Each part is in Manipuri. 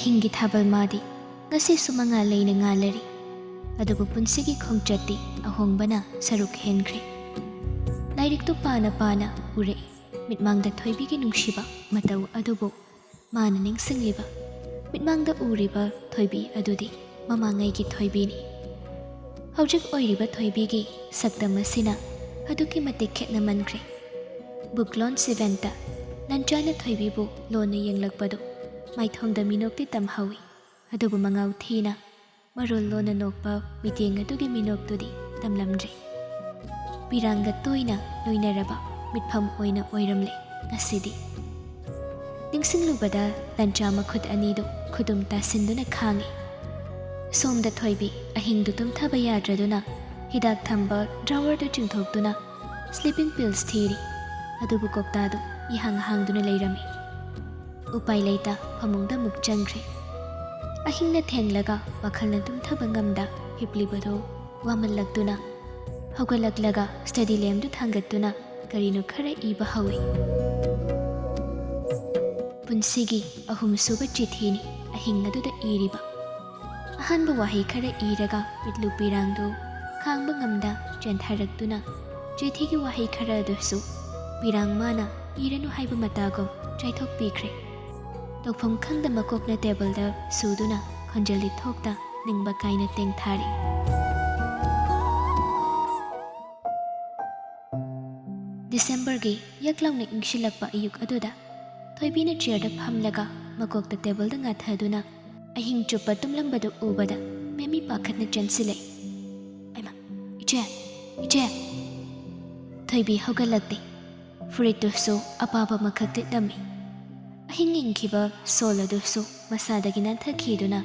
ꯑꯍꯤꯡꯒꯤ ꯊꯥꯕꯜ ꯃꯥꯗꯤ ꯉꯁꯤꯁꯨ ꯃꯉꯥꯜ ꯂꯩꯅ ꯉꯥꯜꯂꯔꯤ ꯑꯗꯨꯕꯨ ꯄꯨꯟꯁꯤꯒꯤ ꯈꯣꯡꯆꯠꯇꯤ ꯑꯍꯣꯡꯕꯅ ꯁꯔꯨꯛ ꯍꯦꯟꯈ꯭ꯔꯦ ꯂꯥꯏꯔꯤꯛꯇꯨ ꯄꯥꯅ ꯄꯥꯅ ꯎꯔꯛꯏ ꯃꯤꯠꯃꯥꯡꯗ ꯊꯣꯏꯕꯤꯒꯤ ꯅꯨꯡꯁꯤꯕ ꯃꯇꯧ ꯑꯗꯨꯕꯨ ꯃꯥꯅ ꯅꯤꯡꯁꯤꯡꯂꯤꯕ ꯃꯤꯠꯃꯥꯡꯗ ꯎꯔꯤꯕ ꯊꯣꯏꯕꯤ ꯑꯗꯨꯗꯤ ꯃꯃꯥꯡꯉꯩꯒꯤ ꯊꯣꯏꯕꯤꯅꯤ ꯍꯧꯖꯤꯛ ꯑꯣꯏꯔꯤꯕ ꯊꯣꯏꯕꯤꯒꯤ ꯁꯛꯇꯝ ꯑꯁꯤꯅ ꯑꯗꯨꯛꯀꯤ ꯃꯇꯤꯛ ꯈꯦꯠꯅꯃꯟꯈ꯭ꯔꯦ ꯕꯨꯛ ꯂꯣꯟꯆ ꯏꯚꯦꯟꯠꯇ ꯂꯟꯆꯥꯅ ꯊꯣꯏꯕꯤꯕꯨ ꯂꯣꯟꯅ ꯌꯦꯡꯂꯛꯄꯗꯨ ꯃꯥꯏꯊꯣꯡꯗ ꯃꯤꯅꯣꯛꯇꯤ ꯇꯝꯍꯧꯏ ꯑꯗꯨꯕꯨ ꯃꯉꯥꯎ ꯊꯤꯅ ꯃꯔꯣꯜ ꯂꯣꯟꯅ ꯅꯣꯛꯄ ꯃꯤꯠꯌꯦꯡ ꯑꯗꯨꯒꯤ ꯃꯤꯅꯣꯛꯇꯨꯗꯤ ꯇꯝꯂꯝꯗ꯭ꯔꯦ ꯄꯤꯔꯥꯡꯒ ꯇꯣꯏꯅ ꯂꯣꯏꯅꯔꯕ ꯃꯤꯠꯐꯝ ꯑꯣꯏꯅ ꯑꯣꯏꯔꯝꯂꯦ ꯉꯁꯤꯗꯤ ꯅꯤꯡꯁꯤꯡꯂꯨꯕꯗ ꯂꯟꯆꯥ ꯃꯈꯨꯠ ꯑꯅꯤꯗꯨ ꯈꯨꯗꯨꯝ ꯇꯥꯁꯤꯟꯗꯨꯅ ꯈꯥꯡꯉꯤ ꯁꯣꯝꯗ ꯊꯣꯏꯕꯤ ꯑꯍꯤꯡꯗꯨ ꯇꯨꯝꯊꯕ ꯌꯥꯗ꯭ꯔꯗꯨꯅ ꯍꯤꯗꯥꯛ ꯊꯝꯕ ꯗ꯭ꯔꯥꯋꯔꯗꯨ ꯆꯤꯡꯊꯣꯛꯇꯨꯅ ꯁ꯭ꯂꯤꯄꯤꯡ ꯄꯤꯜꯁ ꯊꯤꯔꯤ ꯑꯗꯨꯕꯨ ꯀꯧꯇꯥꯗꯨ ꯏꯍꯥꯡ ꯍꯥꯡꯗꯨꯅ ꯂꯩꯔꯝꯃꯤ ꯎꯄꯥꯏ ꯂꯩꯇ ꯐꯃꯨꯡꯗ ꯑꯃꯨꯛ ꯆꯪꯈ꯭ꯔꯦ ꯑꯍꯤꯡꯅ ꯊꯦꯡꯂꯒ ꯋꯥꯈꯜꯅ ꯇꯨꯝꯊꯕ ꯉꯝꯗ ꯍꯤꯞꯂꯤꯕꯗꯨ ꯋꯥꯃꯜꯂꯛꯇꯨꯅ ꯍꯧꯒꯠꯂꯛꯂꯒ ꯁ꯭ꯇꯗꯤ ꯂꯦꯝꯞꯗꯨ ꯊꯥꯡꯒꯠꯇꯨꯅ ꯀꯔꯤꯅꯣ ꯈꯔ ꯏꯕ ꯍꯧꯏ ꯄꯨꯟꯁꯤꯒꯤ ꯑꯍꯨꯝꯁꯨꯕ ꯆꯤꯊꯤꯅꯤ ꯑꯍꯤꯡ ꯑꯗꯨꯗ ꯏꯔꯤꯕ ꯑꯍꯥꯟꯕ ꯋꯥꯍꯩ ꯈꯔ ꯏꯔꯒ ꯄꯤꯠꯂꯨ ꯄꯤꯔꯥꯡꯗꯨ ꯈꯥꯡꯕ ꯉꯝꯗ ꯆꯦꯟꯊꯔꯛꯇꯨꯅ ꯆꯤꯊꯤꯒꯤ ꯋꯥꯍꯩ ꯈꯔ ꯑꯗꯨꯁꯨ ꯄꯤꯔꯥꯡ ꯃꯥꯅ ꯏꯔꯅꯨ ꯍꯥꯏꯕ ꯃꯇꯥꯒꯨꯝ ꯆꯥꯏꯊꯣꯛꯄꯤꯈ꯭ꯔꯦ ꯇꯧꯐꯝ ꯈꯪꯗ ꯃꯀꯣꯛꯅ ꯇꯦꯕꯜꯗ ꯁꯨꯗꯨꯅ ꯈꯣꯟꯖꯦꯜ ꯊꯣꯛꯇ ꯅꯤꯡꯕ ꯀꯥꯏꯅ ꯇꯦꯡꯊꯥꯔꯤ ꯗꯤꯁꯦꯝꯕꯔꯒꯤ ꯌꯛꯂꯥꯎꯅ ꯏꯪꯁꯤꯜꯂꯛꯄ ꯑꯌꯨꯛ ꯑꯗꯨꯗ ꯊꯣꯏꯕꯤꯅ ꯆꯤꯌꯔꯗ ꯐꯝꯂꯒ ꯃꯀꯣꯛꯇ ꯇꯦꯕꯜꯗ ꯉꯥꯊꯗꯨꯅ ꯑꯍꯤꯡ ꯆꯨꯞꯄ ꯇꯨꯝꯂꯝꯕꯗꯨ ꯎꯕꯗ ꯃꯦꯃꯤ ꯄꯥꯈꯠꯅ ꯆꯦꯟꯁꯤꯜꯂꯛꯏ ꯑꯩꯃ ꯏꯆꯦ ꯏꯆꯦ ꯊꯣꯏꯕꯤ ꯍꯧꯒꯠꯂꯛꯇꯦ ꯐꯨꯔꯤꯠꯇꯨꯁꯨ ꯑꯄꯥꯕ ꯑꯃꯈꯛ ꯂꯤꯠꯂꯝꯃꯤ ꯑꯍꯤꯡ ꯏꯪꯈꯤꯕ ꯁꯣꯜ ꯑꯗꯨꯁꯨ ꯃꯁꯥꯗꯒꯤ ꯅꯥꯟꯊꯈꯤꯗꯨꯅ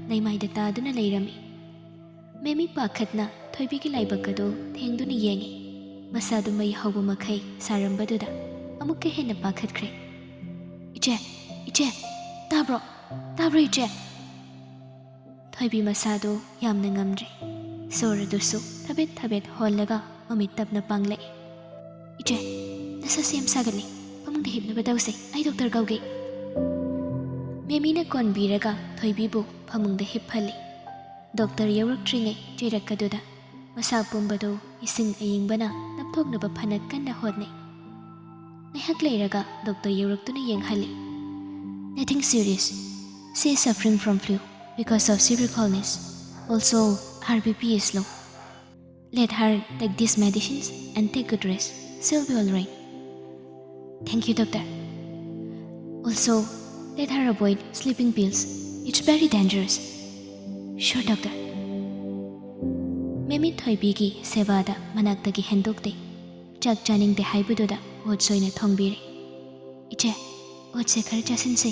ꯂꯩꯃꯥꯏꯗ ꯇꯥꯗꯨꯅ ꯂꯩꯔꯝꯃꯤ ꯃꯦꯃꯤ ꯄꯥꯈꯠꯅ ꯊꯣꯏꯕꯤꯒꯤ ꯂꯥꯏꯕꯛ ꯑꯗꯨ ꯊꯦꯡꯗꯨꯅ ꯌꯦꯡꯉꯤ ꯃꯁꯥꯗꯨ ꯃꯩ ꯍꯧꯕ ꯃꯈꯩ ꯁꯥꯔꯝꯕꯗꯨꯗ ꯑꯃꯨꯛꯀ ꯍꯦꯟꯅ ꯄꯥꯈꯠꯈ꯭ꯔꯦ ꯏꯆꯦ ꯏꯆꯦ ꯇꯥꯕ꯭ꯔꯣ ꯇꯥꯕ꯭ꯔꯣ ꯏꯆꯦ ꯊꯣꯏꯕꯤ ꯃꯁꯥꯗꯨ ꯌꯥꯝꯅ ꯉꯝꯗ꯭ꯔꯦ ꯁꯣꯔ ꯑꯗꯨꯁꯨ ꯊꯕꯦꯠ ꯊꯕꯦꯠ ꯍꯣꯜꯂꯒ ꯃꯃꯤꯠ ꯇꯞꯅ ꯄꯥꯡꯂꯛꯏ ꯏꯆꯦ ꯅꯁꯥ ꯁꯦꯝ ꯁꯥꯒꯠꯂꯤ ꯐꯃꯨꯡꯗ ꯍꯤꯞꯅꯕ ꯇꯧꯁꯦ ꯑꯩ ꯗꯣꯛꯇꯔ ꯀꯧꯒꯦ ꯃꯦꯃꯤꯅ ꯀꯣꯟꯕꯤꯔꯒ ꯊꯣꯏꯕꯤꯕꯨ ꯐꯃꯨꯡꯗ ꯍꯤꯞꯍꯜꯂꯤ ꯗꯣꯛꯇꯔ ꯌꯧꯔꯛꯇ꯭ꯔꯤꯉꯩ ꯆꯩꯔꯛꯀꯗꯨꯗ ꯃꯁꯥ ꯄꯨꯝꯕꯗꯨ ꯏꯁꯤꯡ ꯑꯏꯪꯕꯅ ꯅꯞꯊꯣꯛꯅꯕ ꯐꯅ ꯀꯟꯅ ꯍꯣꯠꯅꯩ ꯉꯥꯏꯍꯥꯛ ꯂꯩꯔꯒ doctor ꯌꯧꯔꯛꯇꯨꯅ ꯌꯦꯡꯍꯜꯂꯤ Nothing serious. She is suffering from flu because of severe coldness. Also, her BP is low. Let her take these medicines and take good rest. She'll be all right. Thank you, doctor. Also, let her avoid sleeping pills. It's very dangerous. Sure, doctor. Memi Thoibigi Sevada Manaktagi Hendokte. Chak Chaningte Haibududa would soina Thongbiri. Iche, what's a khara chasinse?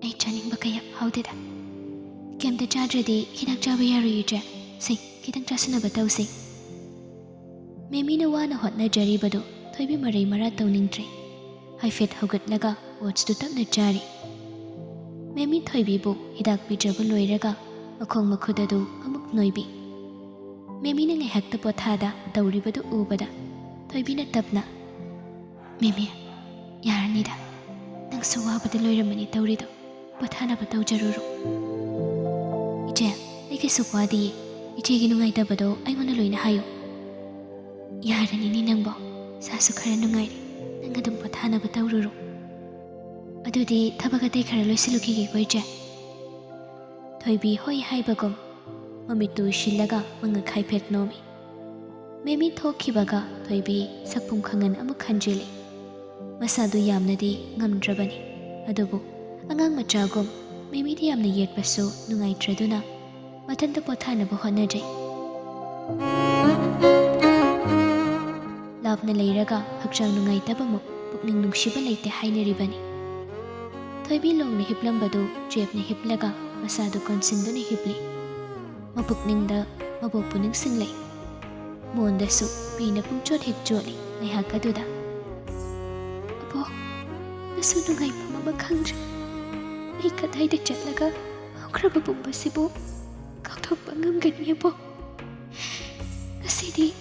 I chaning bakaya, how did I? Came the chadredi, hidak jabayari iche. Say, kitang chasinaba tausi. Memi no one hot na jari bado, Thoibi Maray Marato Ningtre. I fit Hogat Laga, what's to tap the jari. Memi Thoibibo, hidak bijabuloiraga, Makong Makudadu, Amuk Noibi. Memi nang hekta pothada, Tauribadu Ubada, Thoibina Tapna. Mimi, Yaranida, Nang Suwaba the Loiramani Taurido, Pothana Batau Jaruru. Iche, like a supadi, Ichiginungai Tabado, I want to learn Hayo. Yarani Nambo, Sasukaranungai, Nangadum Pothana Bataururu. Adudi Tabagate Karalosiluki Goiche. Thoibi Hoi Haibagum, Mamitu Shilaga, Manga Kaipet Nomi. Memi Tokibaga, Thoibi, Sapum Kangan Amukanjili. Masadu Yamnadi, Ngamdrabani, Adobo, Angang Machagum, Memi Yamna Yet Baso, Nungai Traduna, Matanda Potana Bohanaji. Lavna Leiraga, Hakjang Nungai Tabamu, Bukning Nungshiba Late Haine Ribani. Thoibi long ni hiplam badu, Jeb ni hiplaga, Masadu Consindo ni hipli. Mapukning da, Mabopuning Singlay. Monda su, Pina Puchot hit jolly, Nihakaduda. Abo, Nasunungay Pamabakandra. Ikatay the Jetlaga, Okrababumba Sibo, Kautopangam Ganiabo. Nasidi,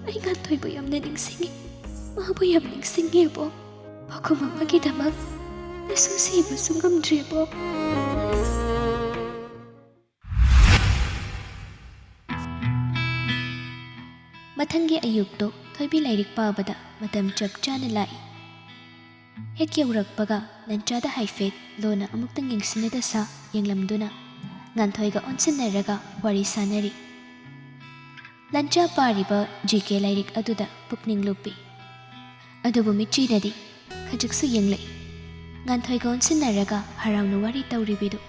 I got Toyboyam Netting singing, Maboyam singing abo, Pokoma Magidamag. ꯑꯁꯨ ꯁꯤꯕꯁꯨ ꯉꯝꯗ꯭ꯔꯦꯕꯣ. ꯃꯊꯪꯒꯤ ꯑꯌꯨꯛꯇꯣ ꯊꯣꯏꯕꯤ ꯂꯥꯏꯔꯤꯛ ꯄꯥꯕꯗ ꯃꯇꯝ ꯆꯞ ꯆꯥꯅ ꯂꯥꯛꯏ. ꯍꯦꯛ ꯌꯧꯔꯛꯄꯒ ꯂꯟꯆꯥꯗ ꯍꯥꯏꯐꯦꯠ ꯂꯣꯟꯅ ꯑꯃꯨꯛꯇꯪ ꯌꯦꯡꯁꯤꯟꯅꯗ ꯁꯥ ꯌꯦꯡꯂꯝꯗꯨꯅ ꯉꯥꯟꯊꯣꯏꯒ ꯑꯣꯟꯁꯤꯟꯅꯔꯒ ꯋꯥꯔꯤ ꯁꯥꯟꯅꯔꯤ. ꯂꯟꯆꯥ ꯄꯥꯔꯤꯕ GK ꯂꯥꯏꯔꯤꯛ ꯑꯗꯨꯗ ꯄꯨꯛꯅꯤꯡ ꯂꯨꯞꯄꯤ. ꯑꯗꯨꯕꯨ ꯃꯤꯠꯆꯤꯅꯗꯤ ꯈꯖꯤꯛꯁꯨ ꯌꯦꯡꯂꯛꯏ. ꯉꯥꯟꯊꯣꯏꯒ ꯑꯣꯟꯁꯤꯟꯅꯔꯒ ꯍꯔꯥꯎꯅ ꯋꯥꯔꯤ ꯇꯧꯔꯤꯕꯤꯗꯨ.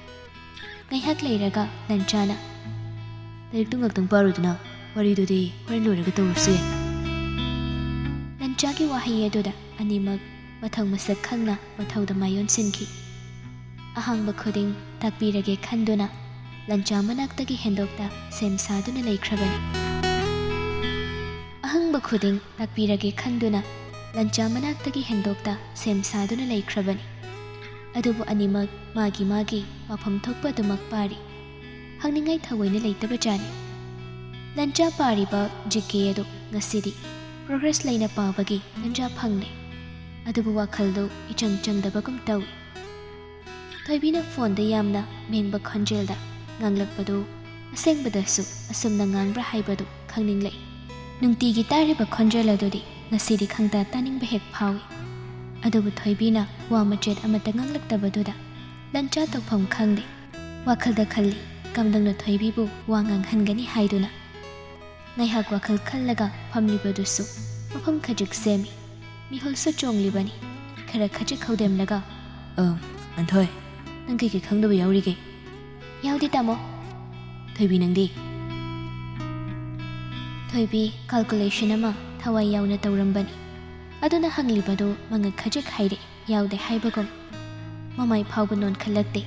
ꯉꯥꯏꯍꯥꯛ ꯂꯩꯔꯒ ꯂꯟꯆꯥꯅ ꯂꯥꯏꯔꯤꯛꯇꯨ ꯉꯥꯛꯇꯪ ꯄꯥꯔꯨꯗꯅ ꯋꯥꯔꯤꯗꯨꯗꯤ ꯍꯣꯔꯦꯟ ꯂꯣꯏꯔꯒ ꯇꯧꯔꯁꯨ ꯌꯥꯏ. ꯂꯟꯆꯥꯒꯤ ꯋꯥꯍꯩ ꯑꯗꯨꯗ ꯑꯅꯤꯃꯛ ꯃꯊꯪ ꯃꯁꯛ ꯈꯪꯅ ꯃꯊꯧꯗ ꯃꯥꯌꯣꯟꯁꯤꯟꯈꯤ. ꯑꯍꯥꯡꯕ ꯈꯨꯗꯤꯡ ꯇꯥꯛꯄꯤꯔꯒꯦ ꯈꯟꯗꯨꯅ ꯂꯟꯆꯥ ꯃꯅꯥꯛꯇꯒꯤ ꯍꯦꯟꯗꯣꯛꯇ ꯁꯦꯝ ꯁꯥꯗꯨꯅ ꯂꯩꯈ꯭ꯔꯕꯅꯤ. ꯑꯍꯪꯕ ꯈꯨꯗꯤꯡ ꯇꯥꯛꯄꯤꯔꯒꯦ ꯈꯟꯗꯨꯅ ꯂꯟꯆꯥ ꯃꯅꯥꯛꯇꯒꯤ ꯍꯦꯟꯗꯣꯛꯇ ꯁꯦꯝ ꯁꯥꯗꯨꯅ ꯂꯩꯈ꯭ꯔꯕꯅꯤ. ꯑꯗꯨꯕꯨ ꯑꯅꯤꯃꯛ ꯃꯥꯒꯤ ꯃꯥꯒꯤ ꯄꯥꯐꯝ ꯊꯣꯛꯄ ꯑꯗꯨꯃꯛ ꯄꯥꯔꯤ. ꯍꯪꯅꯤꯡꯉꯥꯏ ꯊꯑꯣꯏꯅ ꯂꯩꯇꯕꯖꯥꯠꯅꯤ. ꯂꯟꯆꯥ ꯄꯥꯔꯤꯕ GK ꯑꯗꯨ ꯉꯁꯤꯗꯤ ꯄ꯭ꯔꯣꯒ꯭ꯔꯦꯁ ꯂꯩꯅ ꯄꯥꯕꯒꯤ ꯇꯟꯖꯥ ꯐꯪꯂꯦ. ꯑꯗꯨꯕꯨ ꯋꯥꯈꯜꯗꯨ ꯏꯆꯪ ꯆꯪꯗꯕꯒꯨꯝ ꯇꯧꯏ. ꯊꯣꯏꯕꯤꯅ ꯐꯣꯟꯗ ꯌꯥꯝꯅ ꯃꯦꯡꯕ ꯈꯣꯟꯖꯦꯜꯗ ꯉꯥꯡꯂꯛꯄꯗꯨ ꯑꯁꯦꯡꯕꯗꯁꯨ ꯑꯁꯨꯝꯅ ꯉꯥꯡꯕ꯭ꯔꯥ ꯍꯥꯏꯕꯗꯨ ꯈꯪꯅꯤꯡꯂꯛꯏ. ꯅꯨꯡꯇꯤꯒꯤ ꯇꯥꯔꯤꯕ ꯈꯣꯟꯖꯦꯜ ꯑꯗꯨꯗꯤ ꯉꯁꯤꯗꯤ ꯈꯪꯇꯥ ꯇꯥꯅꯤꯡꯕ ꯍꯦꯛ ꯐꯥꯎꯏ. ꯑꯗꯨꯕꯨ ꯊꯣꯏꯕꯤꯅ ꯋꯥ ꯃꯆꯦꯠ ꯑꯃꯠꯇ ꯉꯥꯡꯂꯛꯇꯕꯗꯨꯗ ꯂꯟꯆꯥ ꯇꯧꯐꯝ ꯈꯪꯗꯦ. ꯋꯥꯈꯜꯗ ꯈꯜꯂꯤ ꯀꯝꯗꯧꯅ ꯊꯣꯏꯕꯤꯕꯨ ꯋꯥ ꯉꯥꯡꯍꯟꯒꯅꯤ ꯍꯥꯏꯗꯨꯅ. ꯉꯥꯏꯍꯥꯛ ꯋꯥꯈꯜ ꯈꯜꯂꯒ ꯐꯝꯂꯤꯕꯗꯨꯁꯨ ꯃꯐꯝ ꯈꯖꯤꯛ ꯁꯦꯝꯃꯤ. ꯃꯤꯍꯨꯜꯁꯨ ꯆꯣꯡꯂꯤꯕꯅꯤ. ꯈꯔ ꯈꯖꯤꯛ ꯍꯧꯗꯦꯝꯂꯒ ꯉꯥꯟꯊꯣꯏ, ꯅꯪ ꯀꯩꯀꯩ ꯈꯪꯗꯕ ꯌꯥꯎꯔꯤꯒꯦ? ꯌꯥꯎꯗꯦ ꯇꯥꯃꯣ. ꯊꯣꯏꯕꯤ ꯅꯪꯗꯤ? ꯊꯣꯏꯕꯤ ꯀꯥꯜꯀꯨꯂꯦꯁꯟ ꯑꯃ ꯊꯋꯥꯏ ꯌꯥꯎꯅ ꯇꯧꯔꯝꯕꯅꯤ. ꯑꯗꯨꯅ ꯍꯪꯂꯤꯕꯗꯨ ꯃꯉꯛ ꯈꯖꯤꯛ ꯍꯥꯏꯔꯦ ꯌꯥꯎꯗꯦ ꯍꯥꯏꯕꯒꯨꯝ. ꯃꯃꯥꯏ ꯐꯥꯎꯕ ꯅꯣꯟꯈꯠꯂꯛꯇꯦ.